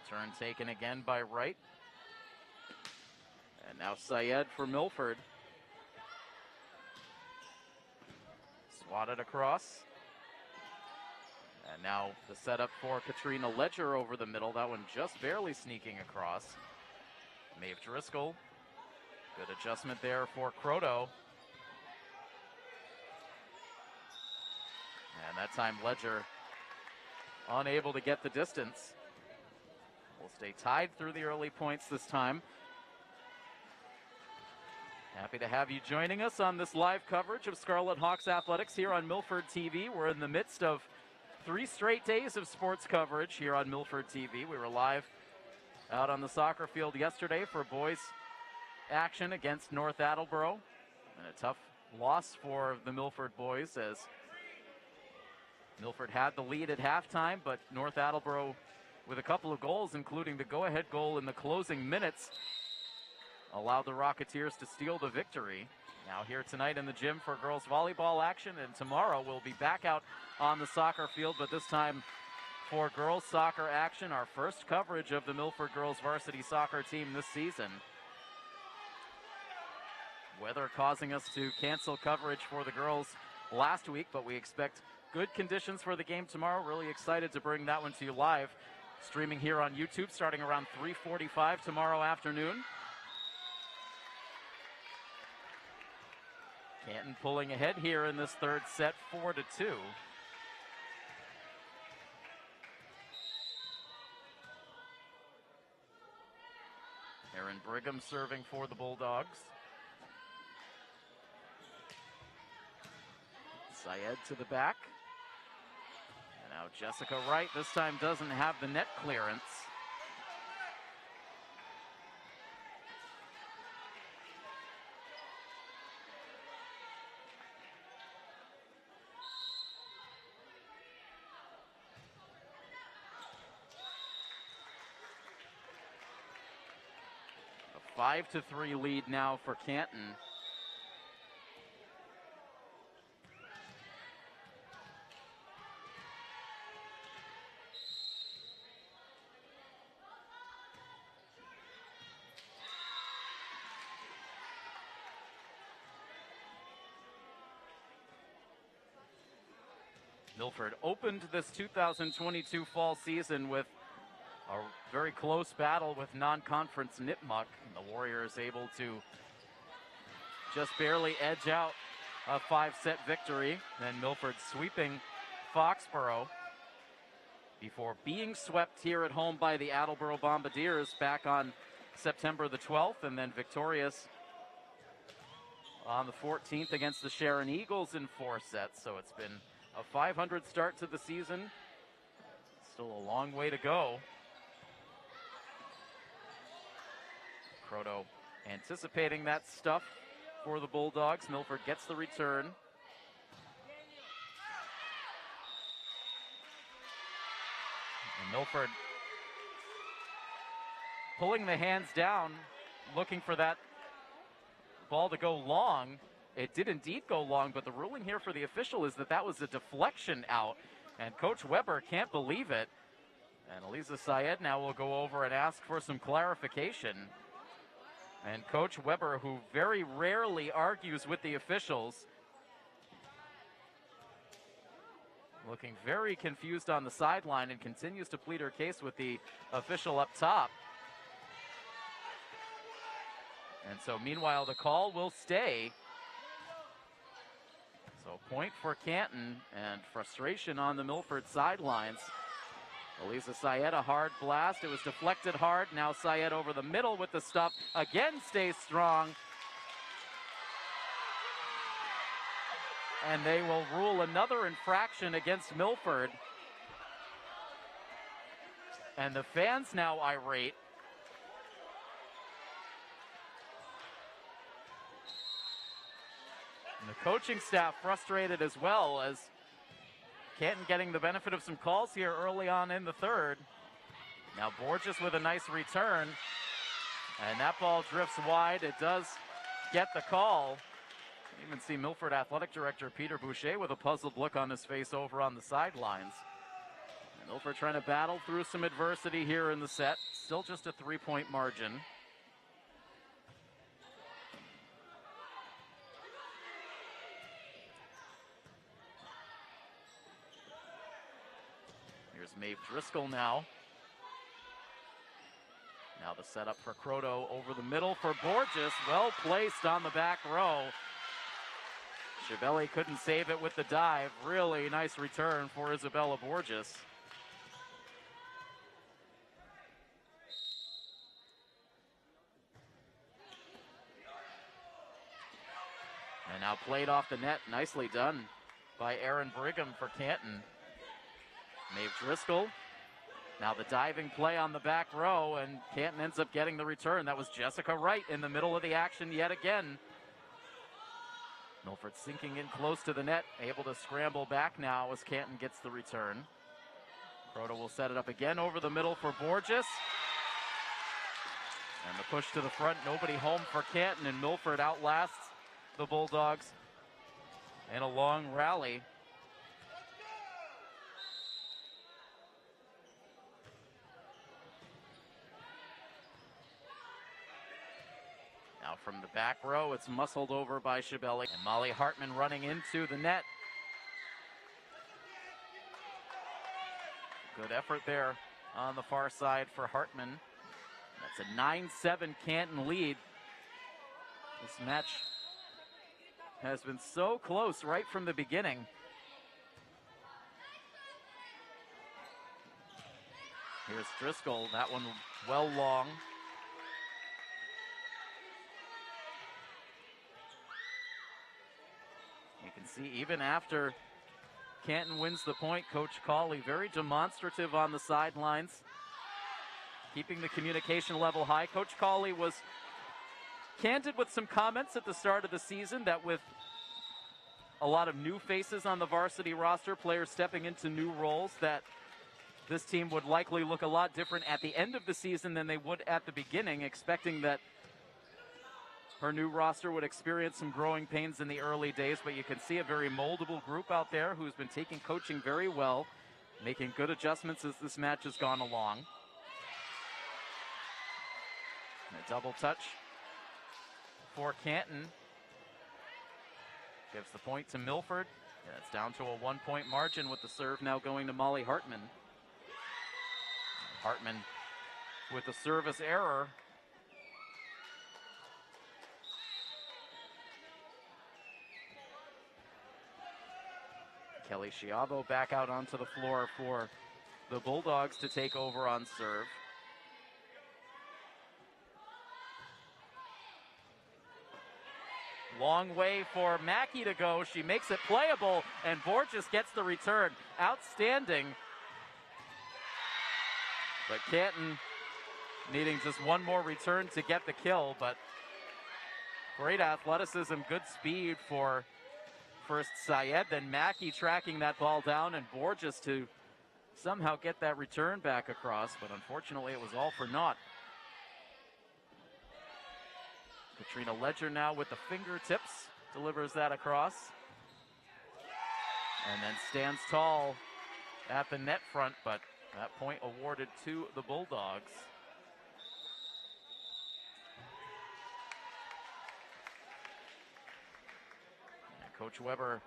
Return taken again by Wright. And now Syed for Milford. Swatted across. And now the setup for Katrina Ledger over the middle. That one just barely sneaking across. Maeve Driscoll. Good adjustment there for Croto. And that time Ledger unable to get the distance. We'll stay tied through the early points this time. Happy to have you joining us on this live coverage of Scarlet Hawks Athletics here on Milford TV. We're in the midst of 3 straight days of sports coverage here on Milford TV. We were live out on the soccer field yesterday for boys action against North Attleboro. And a tough loss for the Milford boys, as Milford had the lead at halftime, but North Attleboro with a couple of goals, including the go-ahead goal in the closing minutes, allowed the Rocketeers to steal the victory. Now here tonight in the gym for girls volleyball action, and tomorrow we'll be back out on the soccer field, but this time for girls soccer action, our first coverage of the Milford girls varsity soccer team this season. Weather causing us to cancel coverage for the girls last week, but we expect good conditions for the game tomorrow. Really excited to bring that one to you live. Streaming here on YouTube starting around 3:45 tomorrow afternoon. Canton pulling ahead here in this third set, 4-2. Erin Brigham serving for the Bulldogs. Syed to the back. And now Jessica Wright this time doesn't have the net clearance. A 5-3 lead now for Canton. Milford opened this 2022 fall season with a very close battle with non-conference Nipmuc. The Warriors able to just barely edge out a 5-set victory. Then Milford sweeping Foxborough before being swept here at home by the Attleboro Bombardiers back on September the 12th, and then victorious on the 14th against the Sharon Eagles in 4 sets. So it's been a 500 start to the season. Still a long way to go. Croto anticipating that stuff for the Bulldogs. Milford gets the return. And Milford pulling the hands down, looking for that ball to go long. It did indeed go long, but the ruling here for the official is that that was a deflection out, and Coach Weber can't believe it. And Aliza Syed now will go over and ask for some clarification. And Coach Weber, who very rarely argues with the officials, looking very confused on the sideline and continues to plead her case with the official up top. And so meanwhile, the call will stay. So point for Canton, and frustration on the Milford sidelines. Aliza Syed, a hard blast. It was deflected hard. Now Syed over the middle with the stuff. Again stays strong. And they will rule another infraction against Milford. And the fans now irate. And the coaching staff frustrated as well, as Canton getting the benefit of some calls here early on in the third. Now Borges with a nice return, and that ball drifts wide. It does get the call. You even see Milford Athletic Director Peter Boucher with a puzzled look on his face over on the sidelines. And Milford trying to battle through some adversity here in the set. Still just a 3-point margin. Here's Maeve Driscoll now. Now the setup for Croto over the middle for Borges. Well placed on the back row. Schiavelli couldn't save it with the dive. Really nice return for Isabella Borges. And now played off the net. Nicely done by Aaron Brigham for Canton. Maeve Driscoll. Now the diving play on the back row, and Canton ends up getting the return. That was Jessica Wright in the middle of the action yet again. Milford sinking in close to the net, able to scramble back now as Canton gets the return. Croto will set it up again over the middle for Borges. And the push to the front, nobody home for Canton, and Milford outlasts the Bulldogs in a long rally. Now from the back row, it's muscled over by Schiavelli. And Molly Hartman running into the net. Good effort there on the far side for Hartman. That's a 9-7 Canton lead. This match has been so close right from the beginning. Here's Driscoll, that one well long. You can see even after Canton wins the point, Coach Cawley very demonstrative on the sidelines, keeping the communication level high. Coach Cawley was candid with some comments at the start of the season that with a lot of new faces on the varsity roster, players stepping into new roles, that this team would likely look a lot different at the end of the season than they would at the beginning, expecting that her new roster would experience some growing pains in the early days, but you can see a very moldable group out there who's been taking coaching very well, making good adjustments as this match has gone along. And a double touch for Canton. Gives the point to Milford. And it's down to a 1-point margin with the serve now going to Molly Hartman. Hartman with the service error. Kelly Schiavo back out onto the floor for the Bulldogs to take over on serve. Long way for Mackey to go. She makes it playable, and Borges gets the return. Outstanding. But Canton needing just one more return to get the kill, but great athleticism, good speed for first Syed, then Mackey tracking that ball down, and Borges to somehow get that return back across, but unfortunately it was all for naught. Katrina Ledger now with the fingertips, delivers that across. And then stands tall at the net front, but that point awarded to the Bulldogs. And Coach Weber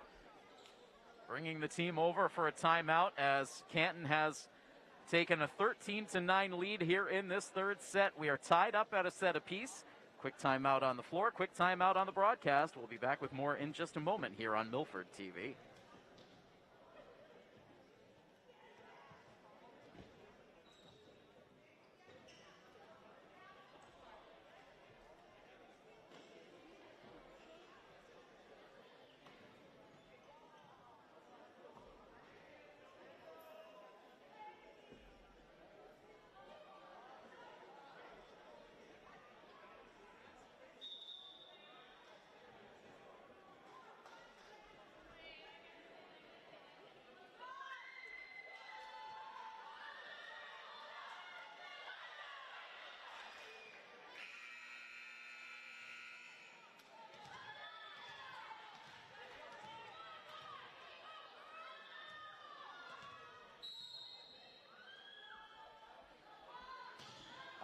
bringing the team over for a timeout as Canton has taken a 13-9 lead here in this third set. We are tied up at a set apiece. Quick timeout on the floor, quick timeout on the broadcast. We'll be back with more in just a moment here on Milford TV.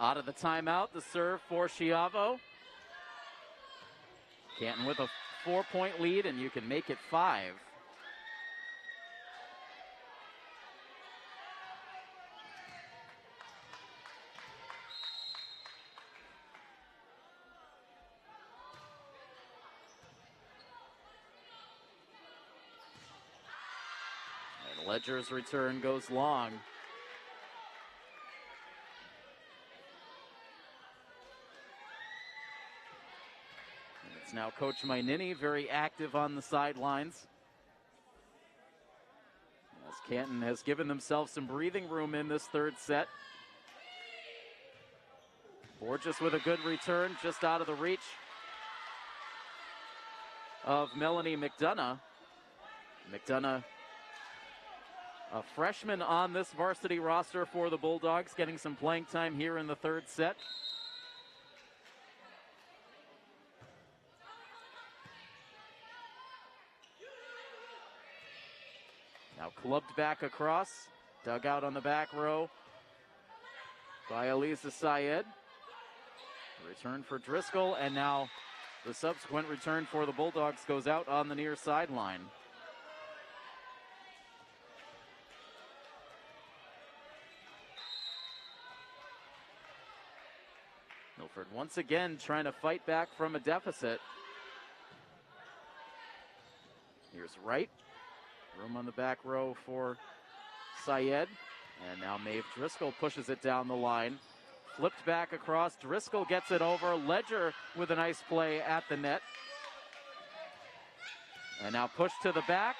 Out of the timeout, the serve for Schiavo. Canton with a 4-point lead, and you can make it 5. And Ledger's return goes long. Now Coach Mainini very active on the sidelines, as Canton has given themselves some breathing room in this third set. Borges with a good return, just out of the reach of Melanie McDonough. McDonough, a freshman on this varsity roster for the Bulldogs, getting some playing time here in the third set. Now clubbed back across, dug out on the back row by Elisa Syed. Return for Driscoll, and now the subsequent return for the Bulldogs goes out on the near sideline. Milford once again trying to fight back from a deficit. Here's Wright. Room on the back row for Syed. And now Maeve Driscoll pushes it down the line. Flipped back across. Driscoll gets it over. Ledger with a nice play at the net. And now pushed to the back.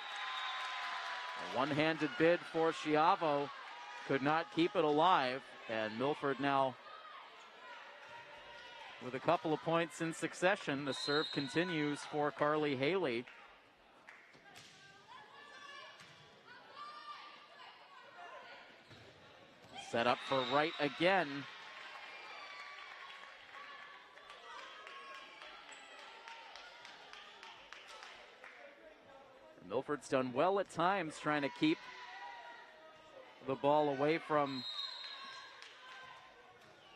A one-handed bid for Schiavo. Could not keep it alive. And Milford now with a couple of points in succession. The serve continues for Carly Haley. Set up for Wright again. Milford's done well at times trying to keep the ball away from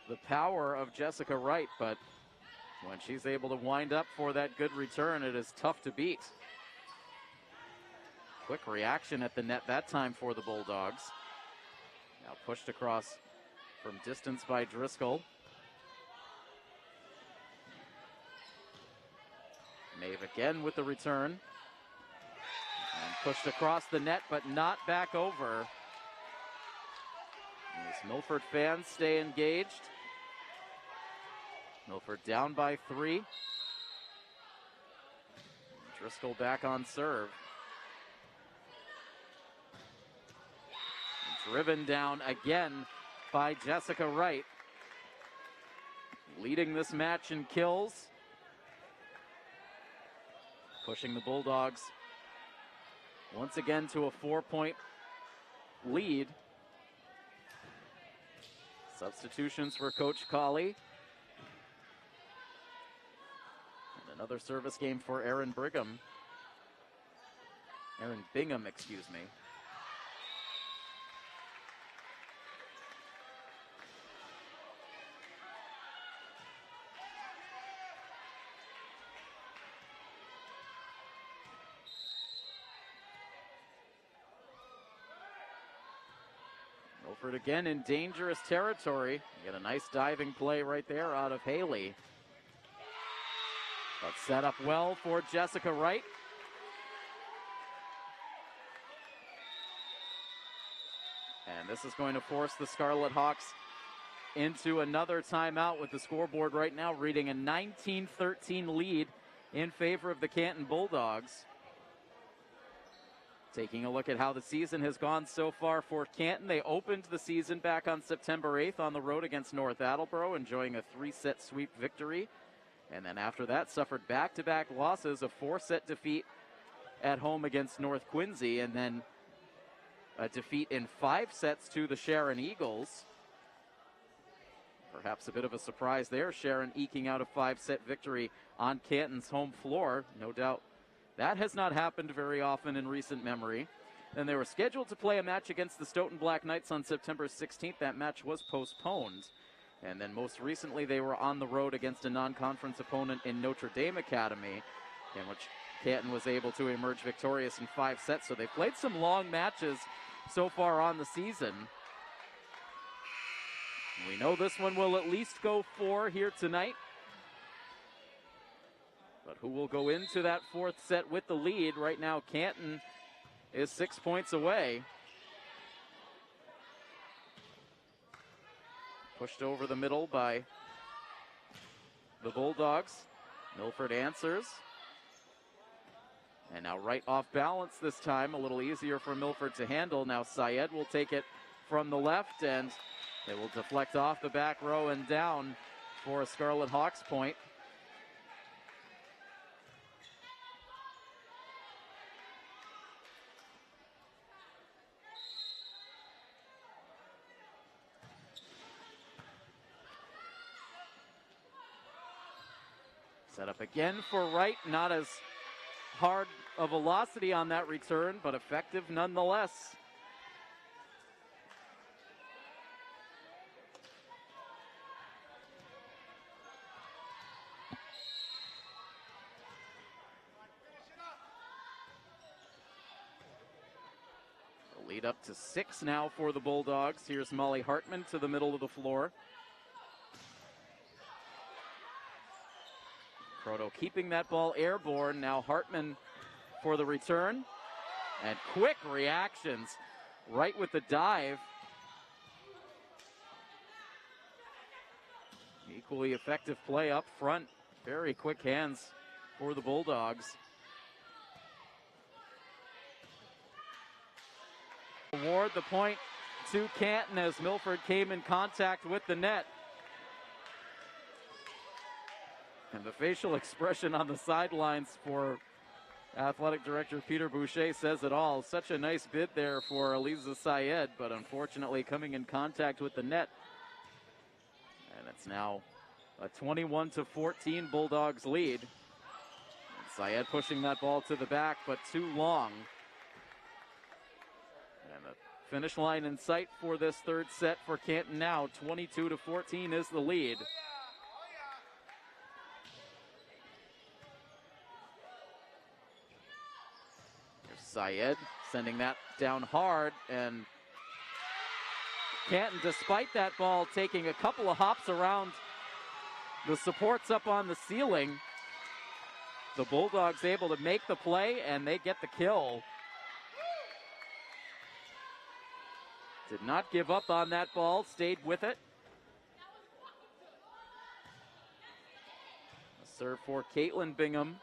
the power of Jessica Wright, but when she's able to wind up for that good return, it is tough to beat. Quick reaction at the net that time for the Bulldogs. Now pushed across from distance by Driscoll. Maeve again with the return. And pushed across the net, but not back over. As Milford fans stay engaged. Milford down by 3. Driscoll back on serve. Driven down again by Jessica Wright. Leading this match in kills. Pushing the Bulldogs once again to a 4-point lead. Substitutions for Coach Colley. Another service game for Aaron Bingham, excuse me. Milford again in dangerous territory. You get a nice diving play right there out of Haley. But set up well for Jessica Wright. And this is going to force the Scarlet Hawks into another timeout, with the scoreboard right now reading a 19-13 lead in favor of the Canton Bulldogs. Taking a look at how the season has gone so far for Canton. They opened the season back on September 8th on the road against North Attleboro, enjoying a 3-set sweep victory. And then after that, suffered back-to-back losses, a 4-set defeat at home against North Quincy, and then a defeat in 5 sets to the Sharon Eagles. Perhaps a bit of a surprise there, Sharon eking out a 5-set victory on Canton's home floor. No doubt that has not happened very often in recent memory. Then they were scheduled to play a match against the Stoughton Black Knights on September 16th. That match was postponed. And then most recently they were on the road against a non-conference opponent in Notre Dame Academy, in which Canton was able to emerge victorious in 5 sets. So they've played some long matches so far on the season. We know this one will at least go 4 here tonight. But who will go into that 4th set with the lead? Right now, Canton is 6 points away. Pushed over the middle by the Bulldogs. Milford answers. And now right off balance this time, a little easier for Milford to handle. Now Syed will take it from the left, and they will deflect off the back row and down for a Scarlet Hawks point. Set up again for Wright. Not as hard a velocity on that return, but effective nonetheless. The lead up to 6 now for the Bulldogs. Here's Molly Hartman to the middle of the floor. Proto keeping that ball airborne. Now Hartman for the return. And quick reactions right with the dive. Equally effective play up front. Very quick hands for the Bulldogs. Award the point to Canton as Milford came in contact with the net. And the facial expression on the sidelines for Athletic Director Peter Boucher says it all. Such a nice bid there for Aliza Syed, but unfortunately coming in contact with the net. And it's now a 21-14 Bulldogs lead. And Syed pushing that ball to the back, but too long. And the finish line in sight for this 3rd set for Canton now. 22-14 is the lead. Syed sending that down hard, and Canton, despite that ball taking a couple of hops around the supports up on the ceiling, the Bulldogs able to make the play, and they get the kill. Did not give up on that ball, stayed with it. A serve for Caitlin Bingham.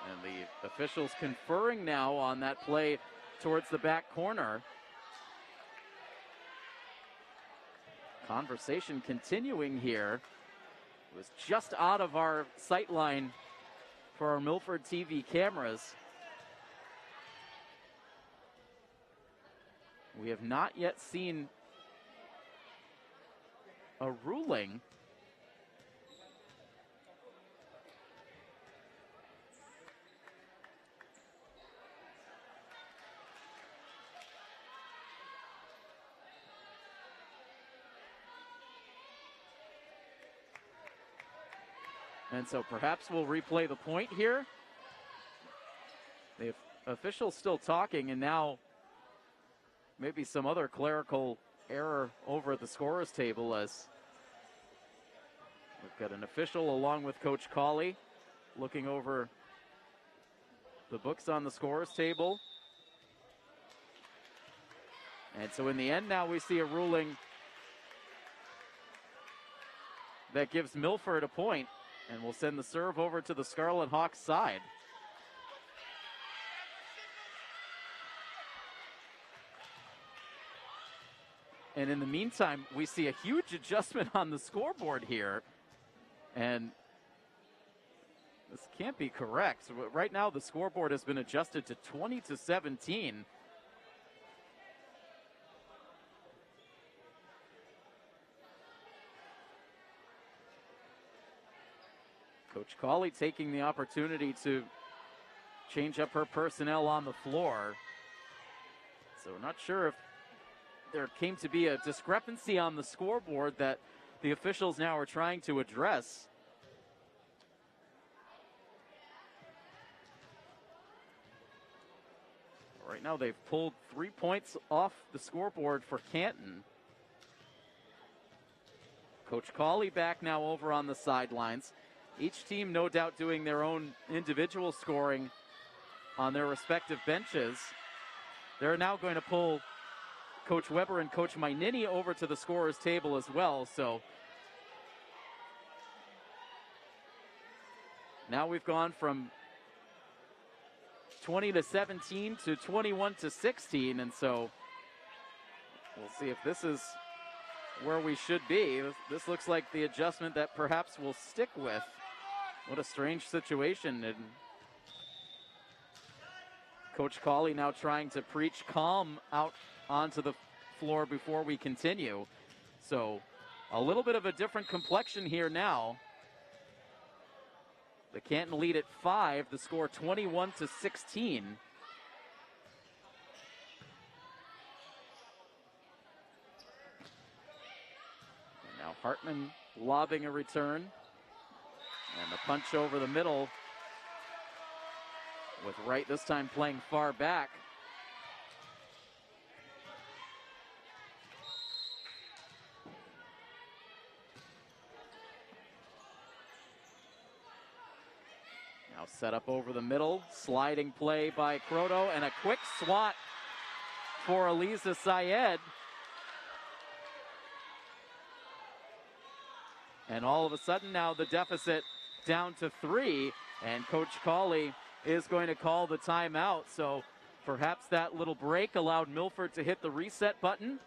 And the officials conferring now on that play towards the back corner. Conversation continuing here. It was just out of our sight line for our Milford TV cameras. We have not yet seen a ruling. And so perhaps we'll replay the point here. The official's still talking, and now maybe some other clerical error over at the scorer's table, as we've got an official along with Coach Colley looking over the books on the scorer's table. And so in the end now we see a ruling that gives Milford a point, and will send the serve over to the Scarlet Hawks side. And in the meantime, we see a huge adjustment on the scoreboard here. And this can't be correct. Right now, the scoreboard has been adjusted to 20-17. Coach Colley taking the opportunity to change up her personnel on the floor. So we're not sure if there came to be a discrepancy on the scoreboard that the officials now are trying to address. Right now they've pulled 3 points off the scoreboard for Canton. Coach Colley back now over on the sidelines. Each team no doubt doing their own individual scoring on their respective benches. They're now going to pull Coach Weber and Coach Mainini over to the scorer's table as well. So now we've gone from 20-17 to 21-16, and so we'll see if this is where we should be. This looks like the adjustment that perhaps we'll stick with. What a strange situation. And Coach Colley now trying to preach calm out onto the floor before we continue. So a little bit of a different complexion here now. The Canton lead at 5, the score 21-16. Now Hartman lobbing a return. And the punch over the middle, with Wright this time playing far back. Now set up over the middle, sliding play by Croto, and a quick swat for Aliza Syed. And all of a sudden now the deficit down to 3, and Coach Colley is going to call the timeout. So perhaps that little break allowed Milford to hit the reset button.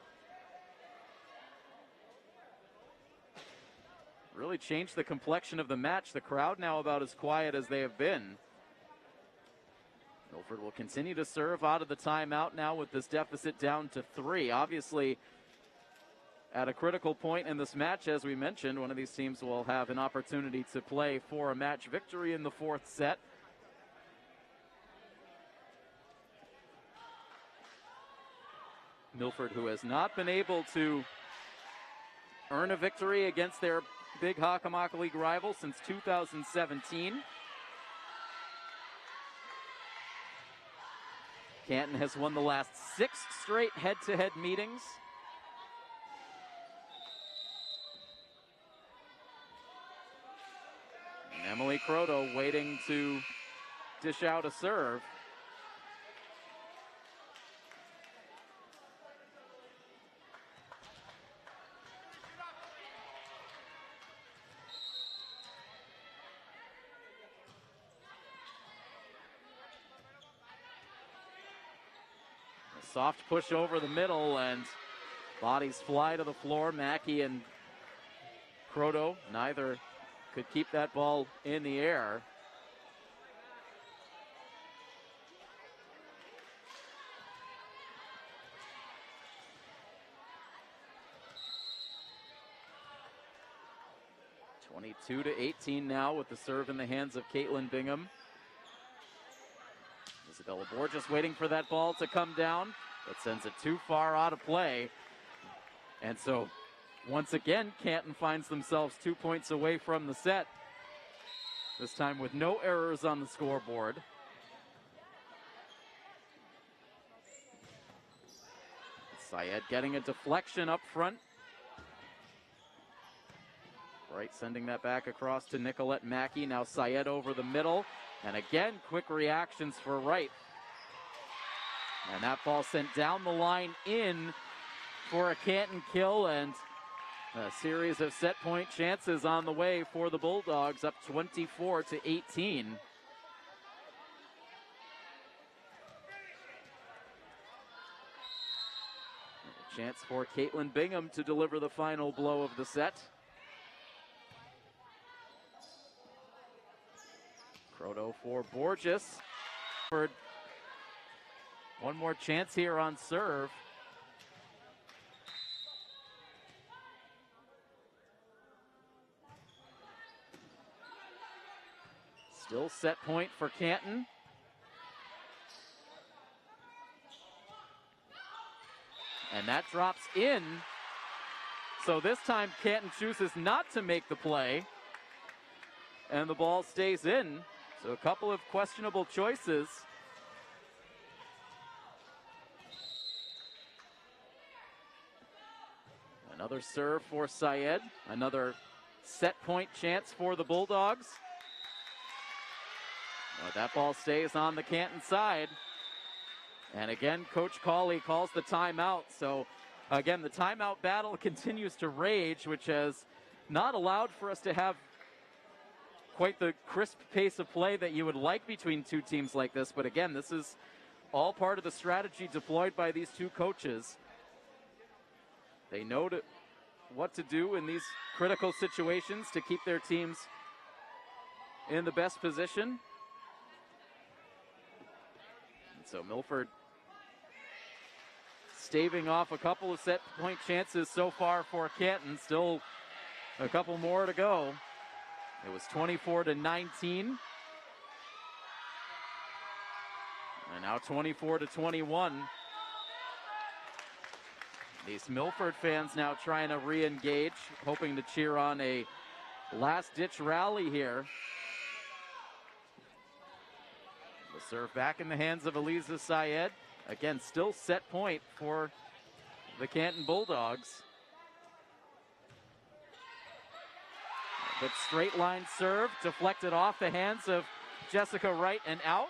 Really changed the complexion of the match. The crowd now about as quiet as they have been. Milford will continue to serve out of the timeout now with this deficit down to 3. Obviously, at a critical point in this match, as we mentioned, one of these teams will have an opportunity to play for a match victory in the 4th set. Milford, who has not been able to earn a victory against their big Hockomock League rival since 2017. Canton has won the last 6 straight head-to-head meetings. Emily Croto waiting to dish out a serve. A soft push over the middle, and bodies fly to the floor. Mackey and Croto, neither could keep that ball in the air. 22-18 now with the serve in the hands of Caitlin Bingham. Isabella Borges waiting for that ball to come down, but sends it too far out of play. And so, once again, Canton finds themselves 2 points away from the set. This time with no errors on the scoreboard. Syed getting a deflection up front. Wright sending that back across to Nicolette Mackey. Now Syed over the middle. And again, quick reactions for Wright. And that ball sent down the line in for a Canton kill, and a series of set point chances on the way for the Bulldogs, up 24-18. A chance for Caitlin Bingham to deliver the final blow of the set. Croto for Borges. One more chance here on serve. Still set point for Canton. And that drops in. So this time Canton chooses not to make the play. And the ball stays in. So a couple of questionable choices. Another serve for Syed. Another set point chance for the Bulldogs. But that ball stays on the Canton side. And again, Coach Cawley calls the timeout. So again, the timeout battle continues to rage, which has not allowed for us to have quite the crisp pace of play that you would like between two teams like this. But again, this is all part of the strategy deployed by these two coaches. They know what to do in these critical situations to keep their teams in the best position. And so Milford staving off a couple of set point chances so far for Canton. Still a couple more to go. It was 24-19. And now 24-21. These Milford fans now trying to re-engage, hoping to cheer on a last-ditch rally here. The serve back in the hands of Eliza Syed. Again, still set point for the Canton Bulldogs. But straight line serve, deflected off the hands of Jessica Wright and out.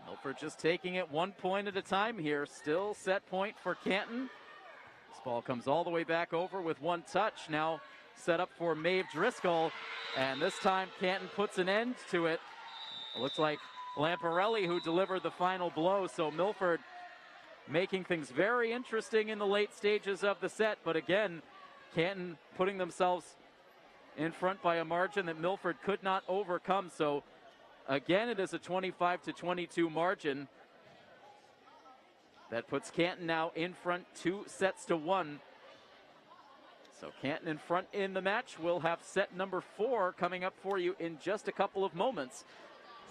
Milford just taking it 1 point at a time here. Still set point for Canton. This ball comes all the way back over with one touch. Now set up for Maeve Driscoll. And this time Canton puts an end to it. It looks like Lamparelli who delivered the final blow. So Milford making things very interesting in the late stages of the set. But again, Canton putting themselves in front by a margin that Milford could not overcome. So again, it is a 25-22 margin. That puts Canton now in front 2-1. So Canton in front in the match. We'll have set number 4 coming up for you in just a couple of moments.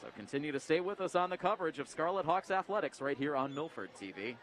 So continue to stay with us on the coverage of Scarlet Hawks Athletics right here on Milford TV.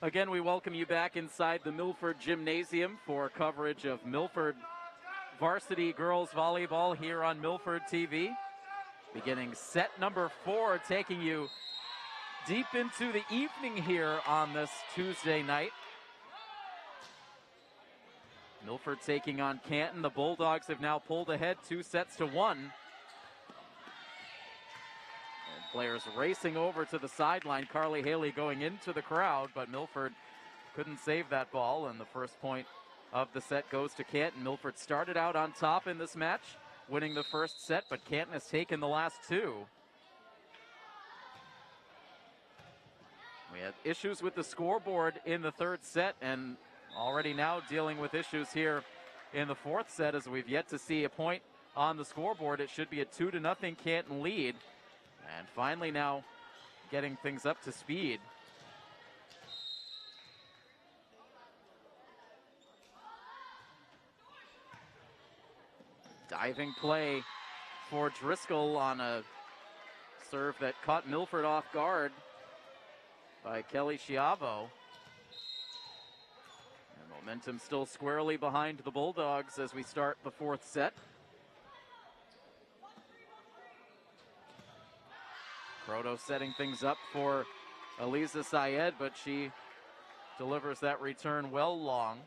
Again, we welcome you back inside the Milford Gymnasium for coverage of Milford varsity girls volleyball here on Milford TV. Beginning set number 4, taking you deep into the evening here on this Tuesday night. Milford taking on Canton. The Bulldogs have now pulled ahead 2-1. And players racing over to the sideline. Carly Haley going into the crowd, but Milford couldn't save that ball, and the first point of the set goes to Canton. Milford started out on top in this match, winning the first set, but Canton has taken the last 2. We had issues with the scoreboard in the third set, and already now dealing with issues here in the fourth set, as we've yet to see a point on the scoreboard. It should be a 2-0 Canton lead. And finally now getting things up to speed. Diving play for Driscoll on a serve that caught Milford off guard by Kelly Schiavo. Momentum still squarely behind the Bulldogs as we start the fourth set. Croto setting things up for Aliza Syed, but she delivers that return well long.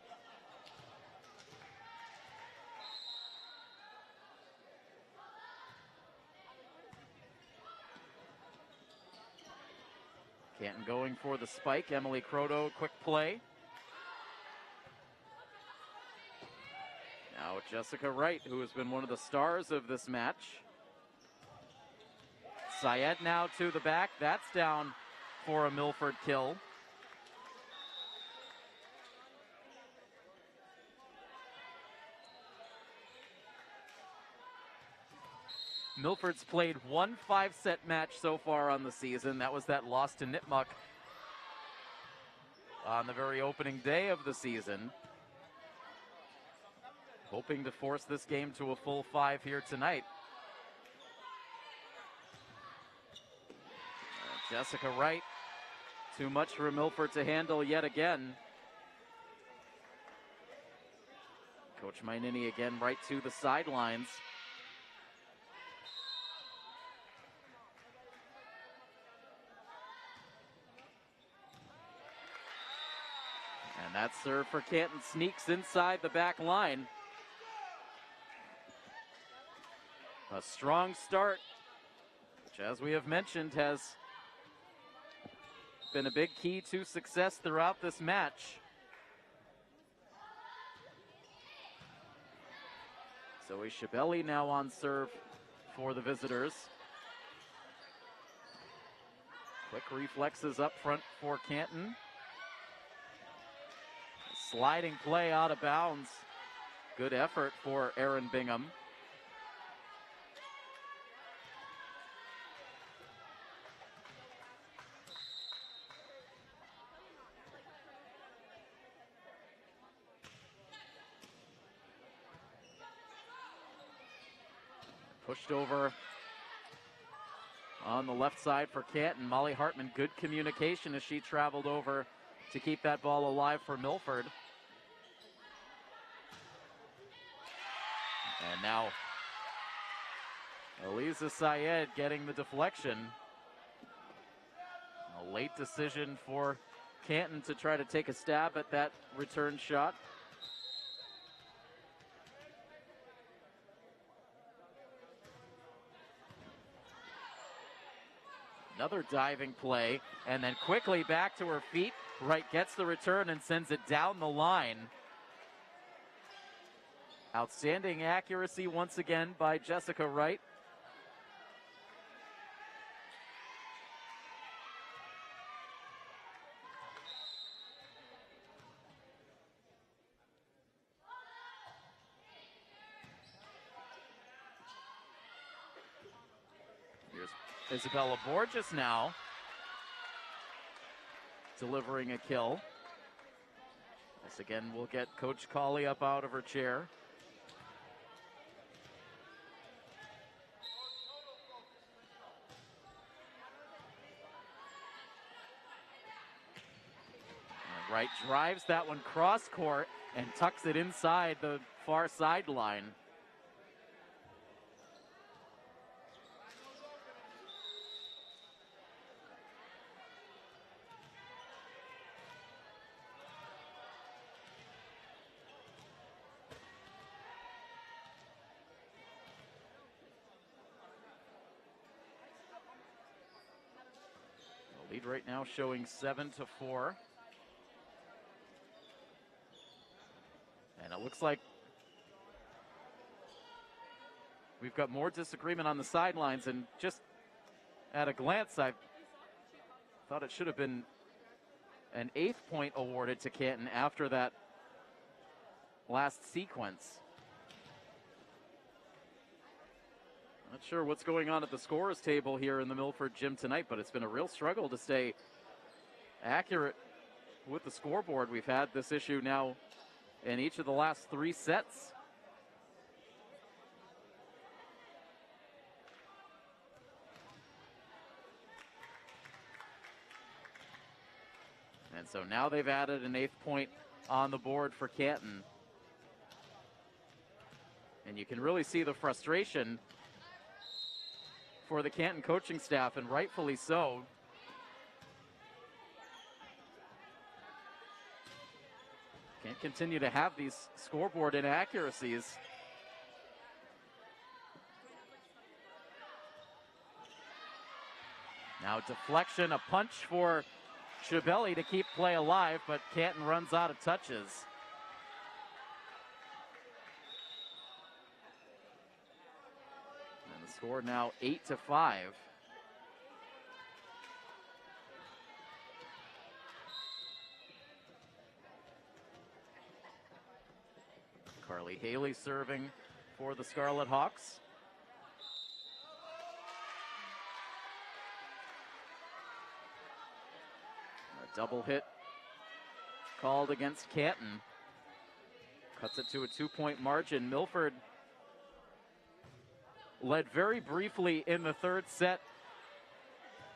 Canton going for the spike. Emily Croto, quick play. Now Jessica Wright, who has been one of the stars of this match. Syed now to the back. That's down for a Milford kill. Milford's played one 5-set match so far on the season. That was that loss to Nipmuc on the very opening day of the season. Hoping to force this game to a full 5 here tonight. Jessica Wright, too much for Milford to handle yet again. Coach Mainini again right to the sidelines. And that serve for Canton sneaks inside the back line. A strong start, which, as we have mentioned, has been a big key to success throughout this match. Zoe Schiavelli now on serve for the visitors. Quick reflexes up front for Canton. Sliding play out of bounds. Good effort for Erin Bingham. Pushed over on the left side for Canton. Molly Hartman, good communication as she traveled over to keep that ball alive for Milford. And now Aliza Syed getting the deflection. A late decision for Canton to try to take a stab at that return shot. Another diving play, and then quickly back to her feet. Wright gets the return and sends it down the line. Outstanding accuracy once again by Jessica Wright. Isabella Borges now delivering a kill. This again will get Coach Colley up out of her chair. right, drives that one cross court and tucks it inside the far sideline. The lead right now showing 7-4. And it looks like we've got more disagreement on the sidelines, and just at a glance, I thought it should have been an 8th point awarded to Canton after that last sequence. Not sure what's going on at the scorers table here in the Milford gym tonight, but it's been a real struggle to stay accurate with the scoreboard. We've had this issue now in each of the last 3 sets. And so now they've added an 8th point on the board for Canton. And you can really see the frustration for the Canton coaching staff, and rightfully so. Can't continue to have these scoreboard inaccuracies. Now deflection, a punch for Chabelli to keep play alive, but Canton runs out of touches. And the score now 8-5. Carly Haley serving for the Scarlet Hawks. A double hit called against Canton. Cuts it to a 2-point margin. Milford led very briefly in the 3rd set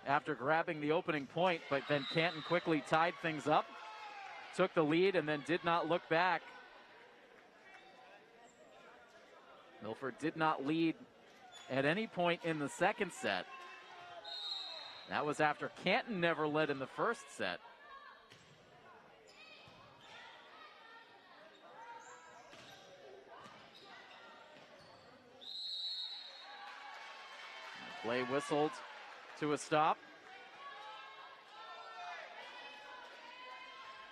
after grabbing the opening point, but then Canton quickly tied things up, took the lead, and then did not look back. Milford did not lead at any point in the 2nd set. That was after Canton never led in the 1st set. Play whistled to a stop.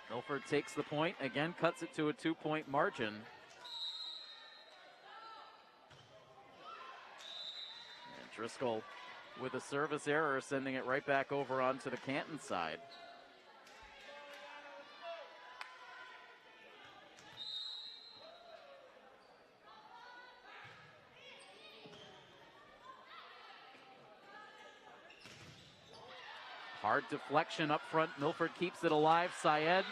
Milford takes the point, again cuts it to a 2-point margin. Driscoll with a service error, sending it right back over onto the Canton side. Hard deflection up front. Milford keeps it alive. Syed.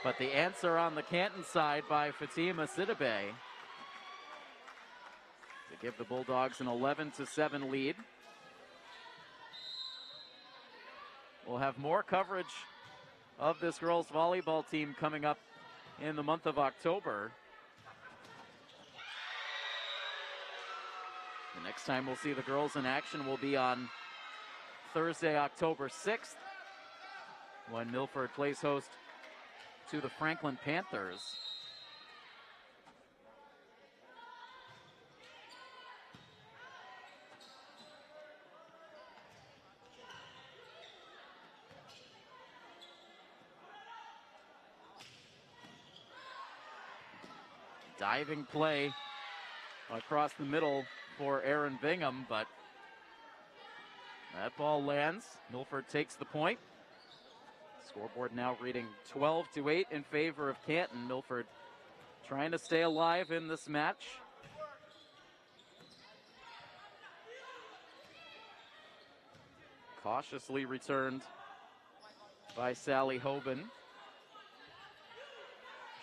But the answer on the Canton side by Fatima Sidibe to give the Bulldogs an 11-7 lead. We'll have more coverage of this girls volleyball team coming up in the month of October. The next time we'll see the girls in action will be on Thursday, October 6th, when Milford plays host to the Franklin Panthers. Diving play across the middle for Aaron Bingham, but that ball lands. Milford takes the point. Scoreboard now reading 12-8 in favor of Canton. Milford trying to stay alive in this match. Cautiously returned by Sally Hoban.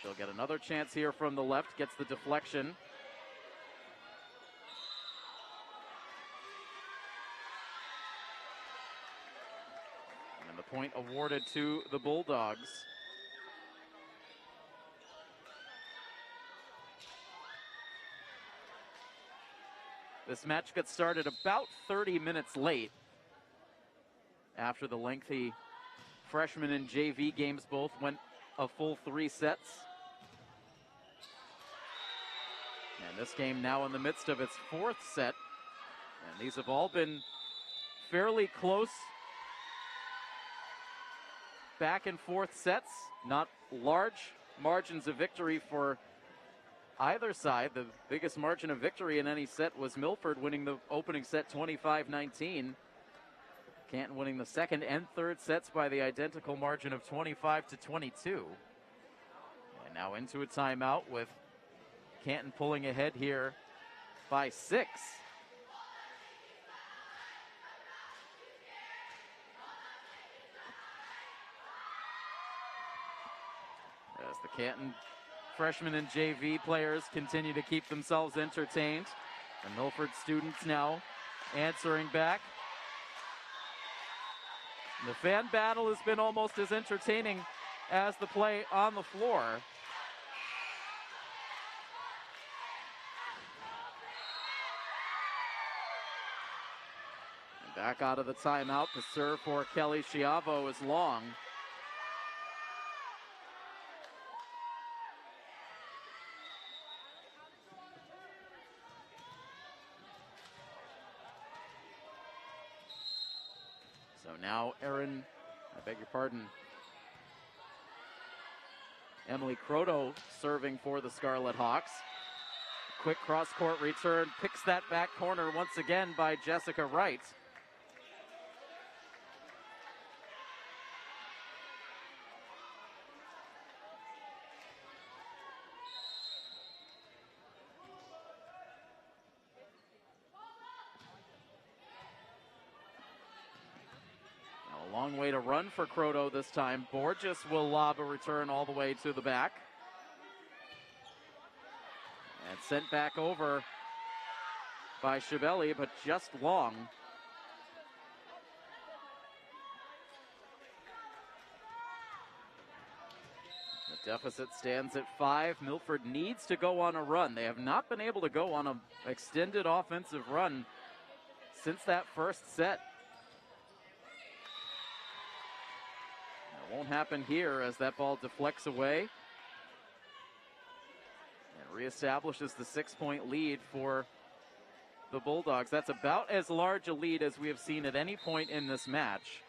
She'll get another chance here from the left, gets the deflection. And the point awarded to the Bulldogs. This match got started about 30 minutes late after the lengthy freshman and JV games both went a full 3 sets. And this game now in the midst of its 4th set. And these have all been fairly close back and forth sets. Not large margins of victory for either side. The biggest margin of victory in any set was Milford winning the opening set 25-19. Canton winning the second and third sets by the identical margin of 25-22. And now into a timeout with Canton pulling ahead here by 6. As the Canton freshmen and JV players continue to keep themselves entertained. The Milford students now answering back. The fan battle has been almost as entertaining as the play on the floor. And back out of the timeout, the serve for Kelly Schiavo is long. So now Emily Croto serving for the Scarlet Hawks. Quick cross-court return, picks that back corner once again by Jessica Wright. Long way to run for Croto this time. Borges will lob a return all the way to the back. And sent back over by Schiavelli, but just long. The deficit stands at 5. Milford needs to go on a run. They have not been able to go on an extended offensive run since that first set. Won't happen here as that ball deflects away and reestablishes the 6-point lead for the Bulldogs. That's about as large a lead as we have seen at any point in this match.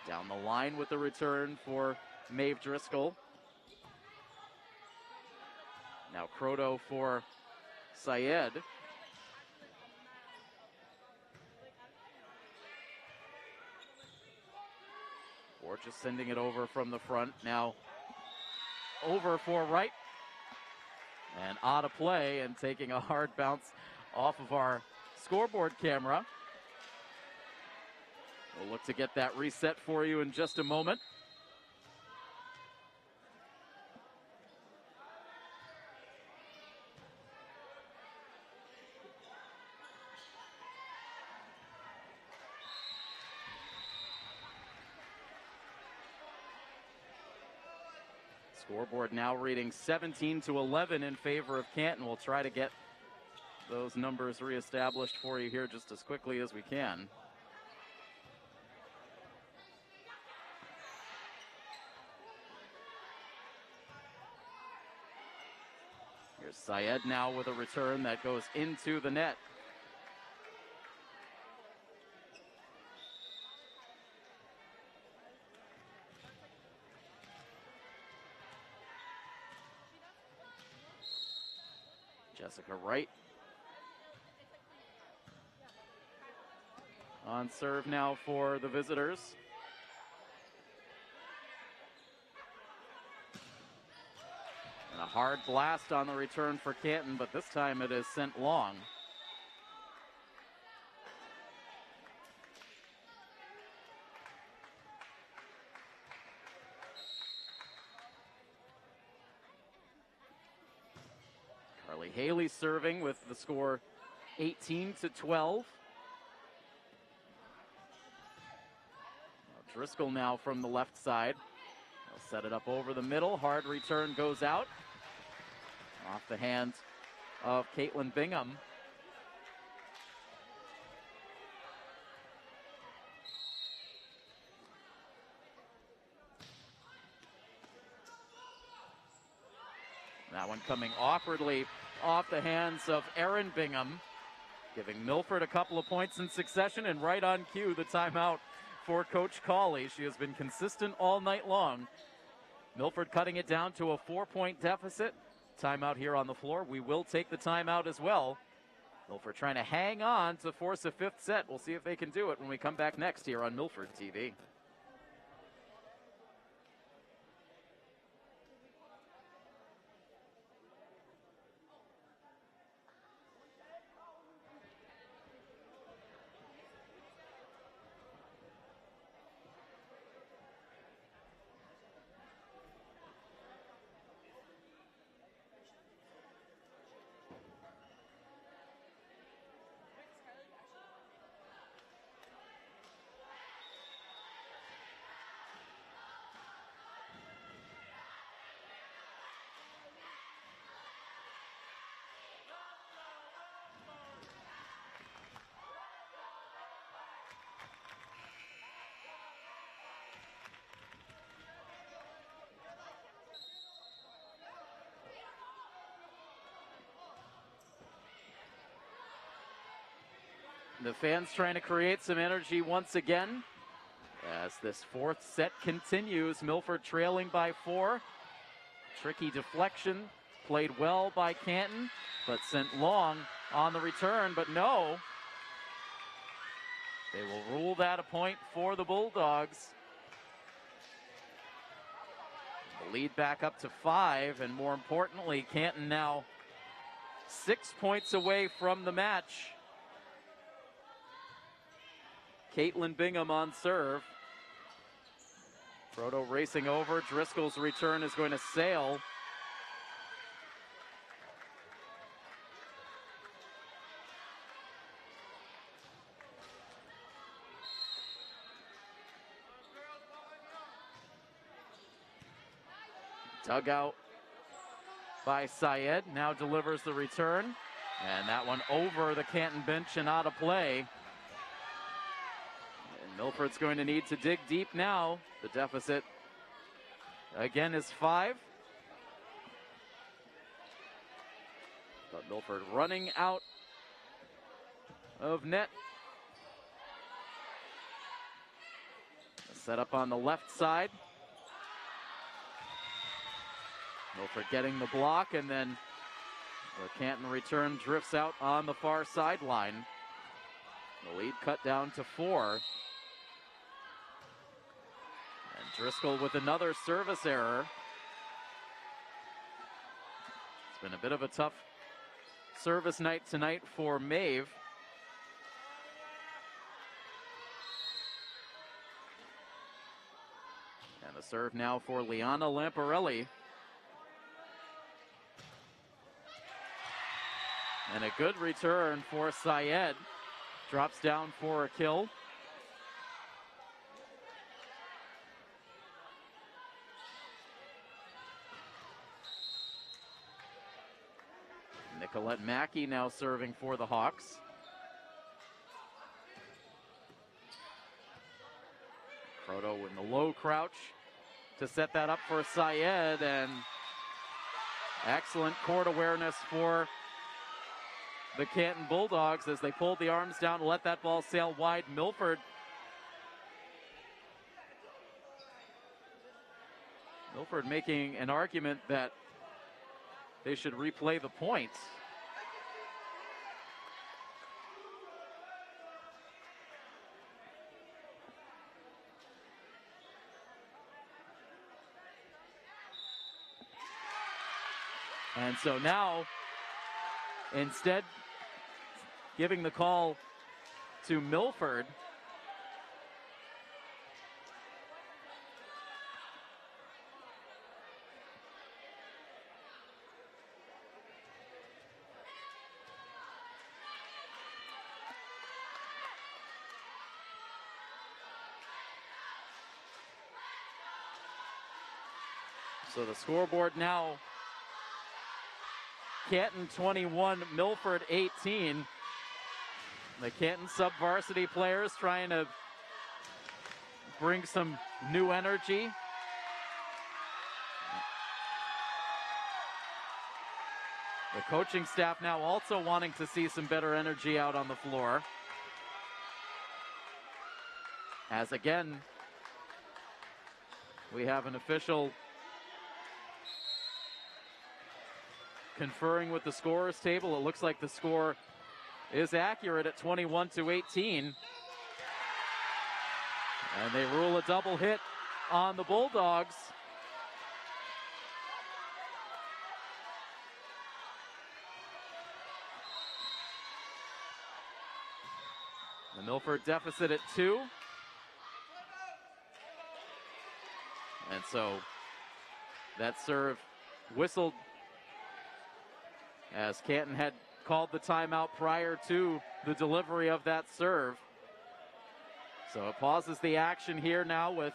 Down the line with the return for Maeve Driscoll. Now Croto for Syed. Borges sending it over from the front. Now over for Wright. And out of play and taking a hard bounce off of our scoreboard camera. We'll look to get that reset for you in just a moment. Scoreboard now reading 17-11 in favor of Canton. We'll try to get those numbers reestablished for you here just as quickly as we can. Here's Syed now with a return that goes into the net. Jessica Wright on serve now for the visitors. And a hard blast on the return for Canton, but this time it is sent long. Haley serving with the score 18-12. Driscoll now from the left side. They'll set it up over the middle. Hard return goes out. Off the hands of Caitlin Bingham. That one coming awkwardly off the hands of Erin Bingham, giving Milford a couple of points in succession, and right on cue, the timeout for Coach Cawley. She has been consistent all night long. Milford cutting it down to a 4-point deficit. Timeout here on the floor. We will take the timeout as well. Milford trying to hang on to force a fifth set. We'll see if they can do it when we come back next here on Milford TV. The fans trying to create some energy once again as this fourth set continues. Milford trailing by 4. Tricky deflection, played well by Canton, but sent long on the return, but no. They will rule that a point for the Bulldogs. The lead back up to 5, and more importantly, Canton now 6 points away from the match. Caitlin Bingham on serve. Proto racing over. Driscoll's return is going to sail. Dug out by Syed. Now delivers the return. And that one over the Canton bench and out of play. Milford's going to need to dig deep now. The deficit again is 5. But Milford running out of net. Set up on the left side. Milford getting the block, and then the Canton return drifts out on the far sideline. The lead cut down to 4. Driscoll with another service error. It's been a bit of a tough service night tonight for Maeve. And the serve now for Liana Lamparelli. And a good return for Syed. Drops down for a kill. Nicolette Mackey now serving for the Hawks. Proto in the low crouch to set that up for Syed, and excellent court awareness for the Canton Bulldogs as they pulled the arms down to let that ball sail wide. Milford making an argument that they should replay the points. And so now, instead, giving the call to Milford. So the scoreboard now, Canton 21, Milford 18. The Canton sub-varsity players trying to bring some new energy. The coaching staff now also wanting to see some better energy out on the floor. As again, we have an official conferring with the scorer's table. It looks like the score is accurate at 21-18. And they rule a double hit on the Bulldogs. The Milford deficit at 2. And so that serve whistled as Canton had called the timeout prior to the delivery of that serve. So it pauses the action here now with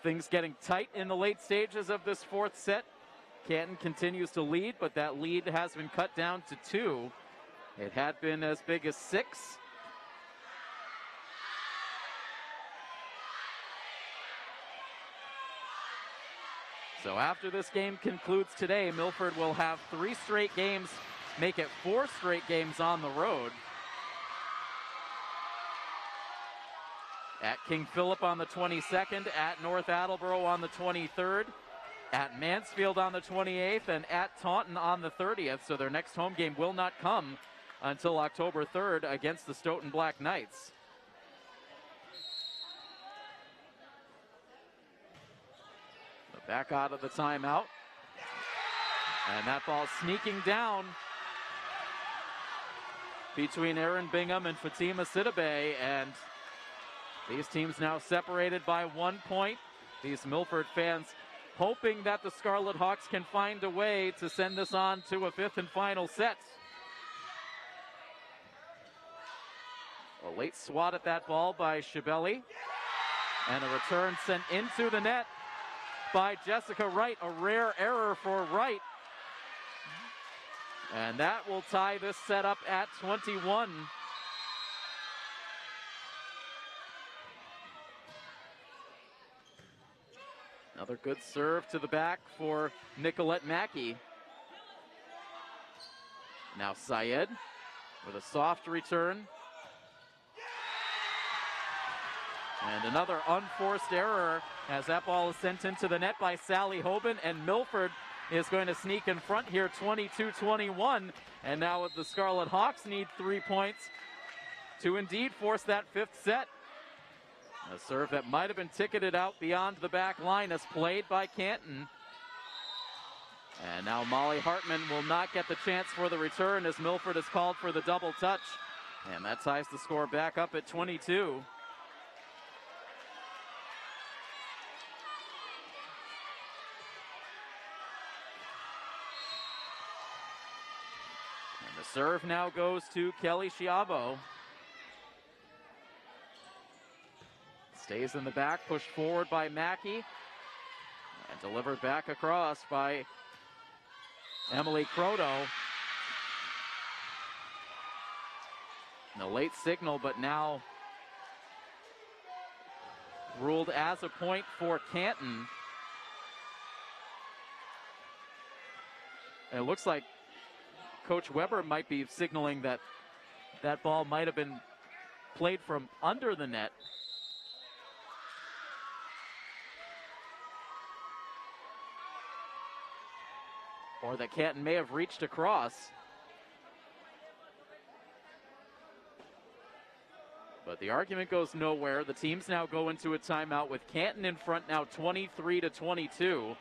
things getting tight in the late stages of this fourth set. Canton continues to lead, but that lead has been cut down to 2. It had been as big as 6. So after this game concludes today, Milford will have 3 straight games, make it 4 straight games on the road. At King Philip on the 22nd, at North Attleboro on the 23rd, at Mansfield on the 28th, and at Taunton on the 30th. So their next home game will not come until October 3rd against the Stoughton Black Knights. Back out of the timeout. And that ball sneaking down between Aaron Bingham and Fatima Sidibe. And these teams now separated by 1 point. These Milford fans hoping that the Scarlet Hawks can find a way to send this on to a 5th and final set. A late swat at that ball by Shibeli. And a return sent into the net by Jessica Wright, a rare error for Wright. And that will tie this set up at 21. Another good serve to the back for Nicolette Mackey. Now Syed with a soft return. And another unforced error as that ball is sent into the net by Sally Hoban, and Milford is going to sneak in front here, 22-21. And now the Scarlet Hawks need 3 points to indeed force that 5th set. A serve that might have been ticketed out beyond the back line as played by Canton. And now Molly Hartman will not get the chance for the return as Milford is called for the double touch. And that ties the score back up at 22. The serve now goes to Kelly Schiavo. Stays in the back, pushed forward by Mackey. And delivered back across by Emily Croto. The late signal, but now ruled as a point for Canton. And it looks like Coach Weber might be signaling that that ball might have been played from under the net. Or that Canton may have reached across. But the argument goes nowhere. The teams now go into a timeout with Canton in front now 23-22.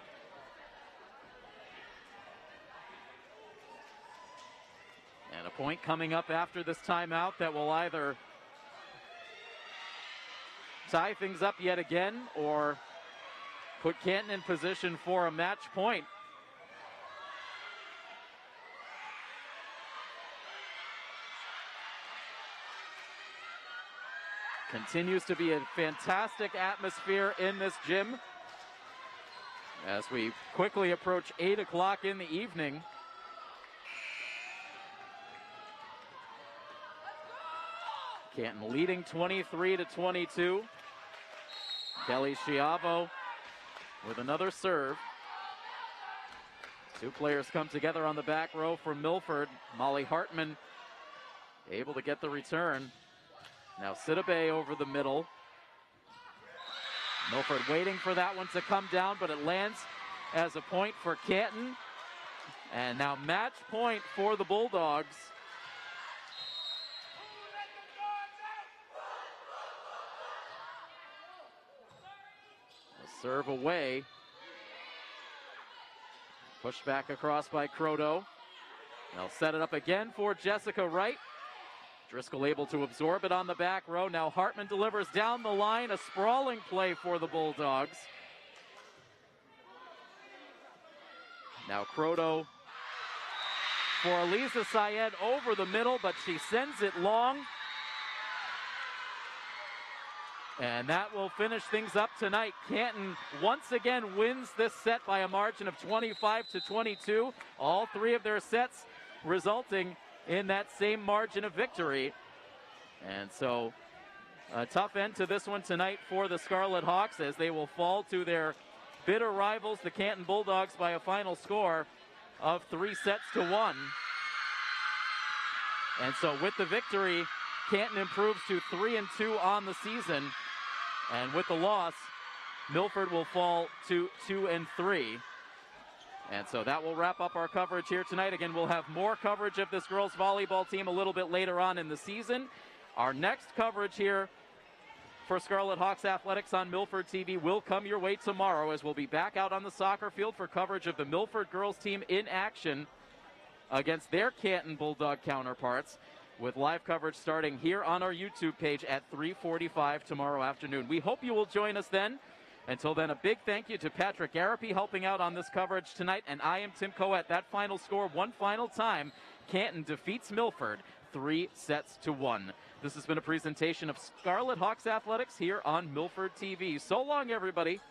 And a point coming up after this timeout that will either tie things up yet again or put Canton in position for a match point. Continues to be a fantastic atmosphere in this gym. as we quickly approach 8 o'clock in the evening. Canton leading 23-22. Kelly Schiavo with another serve. Two players come together on the back row for Milford. Molly Hartman able to get the return. Now Sidibe over the middle. Milford waiting for that one to come down, but it lands as a point for Canton. And now match point for the Bulldogs. A serve away. Pushed back across by Croto. They'll set it up again for Jessica Wright. Driscoll able to absorb it on the back row. Now Hartman delivers down the line. A sprawling play for the Bulldogs. Now Croto for Elisa Syed over the middle, but she sends it long. And that will finish things up tonight. Canton once again wins this set by a margin of 25-22. All three of their sets resulting in that same margin of victory. And so a tough end to this one tonight for the Scarlet Hawks, as they will fall to their bitter rivals, the Canton Bulldogs, by a final score of 3-1. And so with the victory, Canton improves to 3-2 on the season. And with the loss, Milford will fall to 2-3. And so that will wrap up our coverage here tonight. Again, we'll have more coverage of this girls volleyball team a little bit later on in the season. Our next coverage here for Scarlet Hawks Athletics on Milford TV will come your way tomorrow, as we'll be back out on the soccer field for coverage of the Milford girls team in action against their Canton Bulldog counterparts, with live coverage starting here on our YouTube page at 3:45 tomorrow afternoon. We hope you will join us then. Until then, a big thank you to Patrick Garapi helping out on this coverage tonight, and I am Tim Coette. That final score, one final time, Canton defeats Milford 3-1. This has been a presentation of Scarlet Hawks Athletics here on Milford TV. So long, everybody.